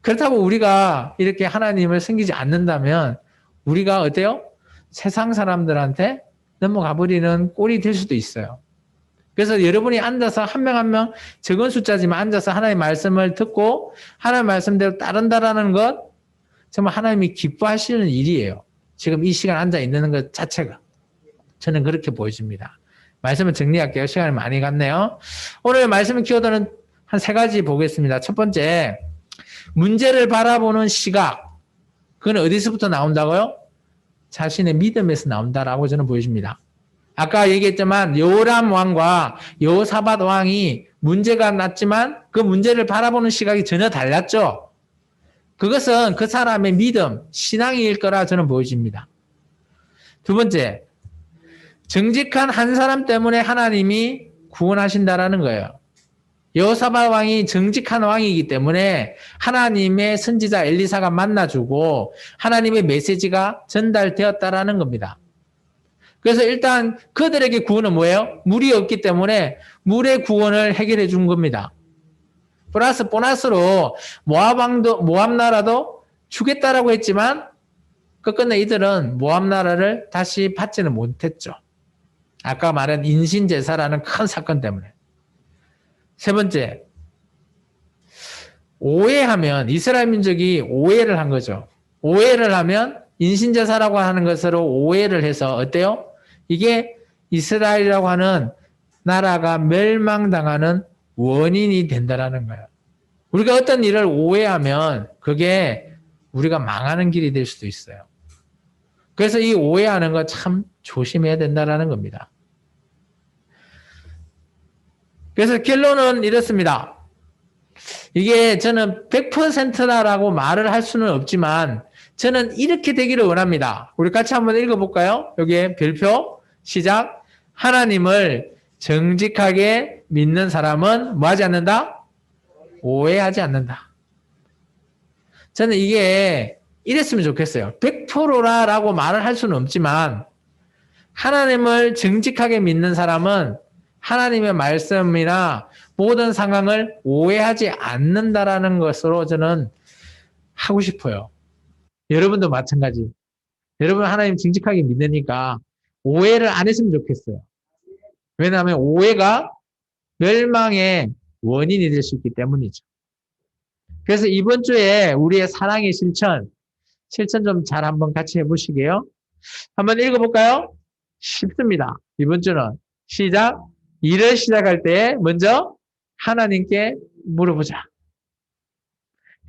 그렇다고 우리가 이렇게 하나님을 섬기지 않는다면 우리가 어때요? 세상 사람들한테 넘어가 버리는 꼴이 될 수도 있어요. 그래서 여러분이 앉아서 한 명 한 명 적은 숫자지만 앉아서 하나님의 말씀을 듣고 하나님의 말씀대로 따른다라는 것 정말 하나님이 기뻐하시는 일이에요. 지금 이 시간 앉아 있는 것 자체가. 저는 그렇게 보여집니다. 말씀을 정리할게요. 시간이 많이 갔네요. 오늘 말씀을 키워드는 한 3가지 보겠습니다. 첫 번째, 문제를 바라보는 시각. 그건 어디서부터 나온다고요? 자신의 믿음에서 나온다라고 저는 보여집니다. 아까 얘기했지만 여호람 왕과 여호사밧 왕이 문제가 났지만 그 문제를 바라보는 시각이 전혀 달랐죠. 그것은 그 사람의 믿음, 신앙일 거라 저는 보여집니다. 두 번째, 정직한 한 사람 때문에 하나님이 구원하신다라는 거예요. 여호사밧 왕이 정직한 왕이기 때문에 하나님의 선지자 엘리사가 만나주고 하나님의 메시지가 전달되었다라는 겁니다. 그래서 일단 그들에게 구원은 뭐예요? 물이 없기 때문에 물의 구원을 해결해 준 겁니다. 플러스 보너스로 모압 나라도 주겠다라고 했지만 끝끝내 이들은 모압 나라를 다시 받지는 못했죠. 아까 말한 인신제사라는 큰 사건 때문에. 세 번째, 오해하면 이스라엘 민족이 오해를 한 거죠. 오해를 하면 인신제사라고 하는 것으로 오해를 해서 어때요? 이게 이스라엘이라고 하는 나라가 멸망당하는 원인이 된다라는 거예요. 우리가 어떤 일을 오해하면 그게 우리가 망하는 길이 될 수도 있어요. 그래서 이 오해하는 거 참 조심해야 된다라는 겁니다. 그래서 결론은 이렇습니다. 이게 저는 100%라고 말을 할 수는 없지만 저는 이렇게 되기를 원합니다. 우리 같이 한번 읽어볼까요? 여기에 별표 시작. 하나님을 정직하게 믿는 사람은 뭐 하지 않는다? 오해하지 않는다. 저는 이게 이랬으면 좋겠어요. 100%라고 말을 할 수는 없지만 하나님을 정직하게 믿는 사람은 하나님의 말씀이나 모든 상황을 오해하지 않는다라는 것으로 저는 하고 싶어요. 여러분도 마찬가지. 여러분 하나님 정직하게 믿으니까 오해를 안 했으면 좋겠어요. 왜냐하면 오해가 멸망의 원인이 될 수 있기 때문이죠. 그래서 이번 주에 우리의 사랑의 실천 좀 잘 한번 같이 해보시게요. 한번 읽어볼까요? 쉽습니다. 이번 주는 시작. 일을 시작할 때 먼저 하나님께 물어보자.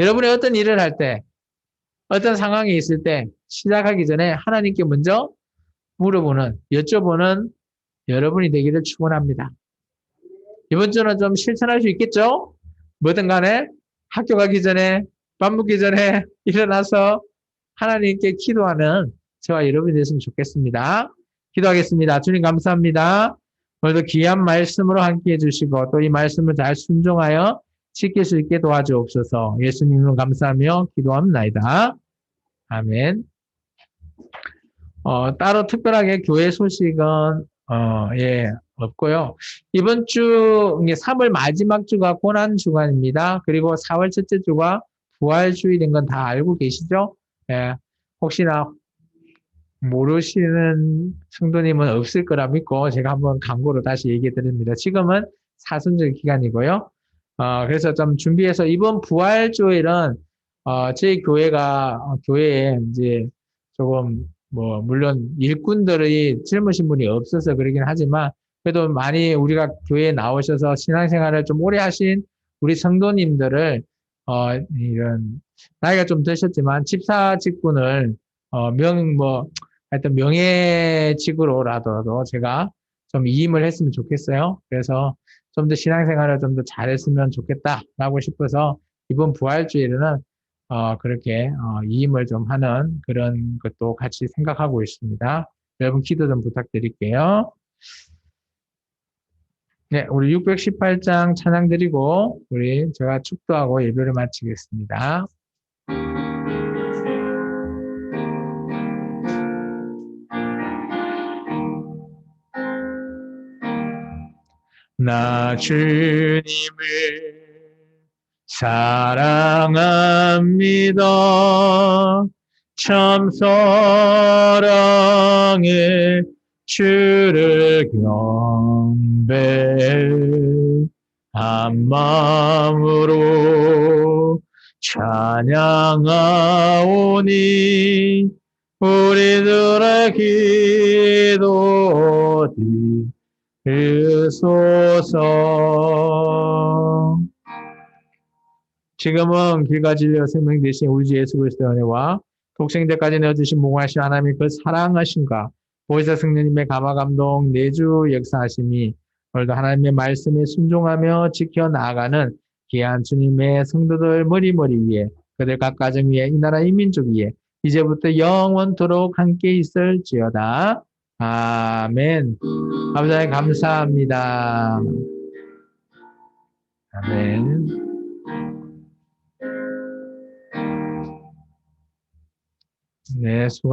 여러분이 어떤 일을 할 때, 어떤 상황이 있을 때 시작하기 전에 하나님께 먼저 물어보는, 여쭤보는 여러분이 되기를 축원합니다. 이번 주는 좀 실천할 수 있겠죠? 뭐든 간에 학교 가기 전에, 밥 먹기 전에 일어나서 하나님께 기도하는 저와 여러분이 됐으면 좋겠습니다. 기도하겠습니다. 주님 감사합니다. 오늘도 귀한 말씀으로 함께해 주시고 또 이 말씀을 잘 순종하여 지킬 수 있게 도와주옵소서. 예수님으로 감사하며 기도합니다. 아멘. 따로 특별하게 교회 소식은 없고요. 이번 주 3월 마지막 주가 고난 주간입니다. 그리고 4월 첫째 주가 부활주일인 건 다 알고 계시죠? 예, 혹시나 모르시는 성도님은 없을 거라 믿고 제가 한번 광고로 다시 얘기해 드립니다. 지금은 사순절 기간이고요. 그래서 좀 준비해서 이번 부활주일은 저희 교회에 이제 조금 물론 일꾼들이 젊으신 분이 없어서 그러긴 하지만 그래도 많이 우리가 교회에 나오셔서 신앙생활을 좀 오래 하신 우리 성도님들을 이런 나이가 좀 드셨지만 집사 직분을 하여튼 명예직으로라도 제가 좀 이임을 했으면 좋겠어요. 그래서 좀 더 신앙생활을 좀 더 잘했으면 좋겠다라고 싶어서 이번 부활주일에는 그렇게 이임을 좀 하는 그런 것도 같이 생각하고 있습니다. 여러분 기도 좀 부탁드릴게요. 네, 우리 618장 찬양 드리고 제가 축도하고 예배를 마치겠습니다. 나 주님을 사랑합니다. 참 사랑해 주를 경배한 마음으로 찬양하오니 우리들의 기도 들으소서. 지금은 길과 진리와 생명 되신 우리 주 예수 그리스도의 은혜와 독생자까지 내어주신 무궁하신 하나님의 그 사랑하심과 보혜사 성령님의 감화 감동 내주 역사하심이 오늘도 하나님의 말씀에 순종하며 지켜나가는 귀한 주님의 성도들 머리머리 위에 그들 각 가정 위에 이 나라 이 민족 위에 이제부터 영원토록 함께 있을지어다. 아멘. 아버지 하나님 감사합니다. 아멘. 네, 수고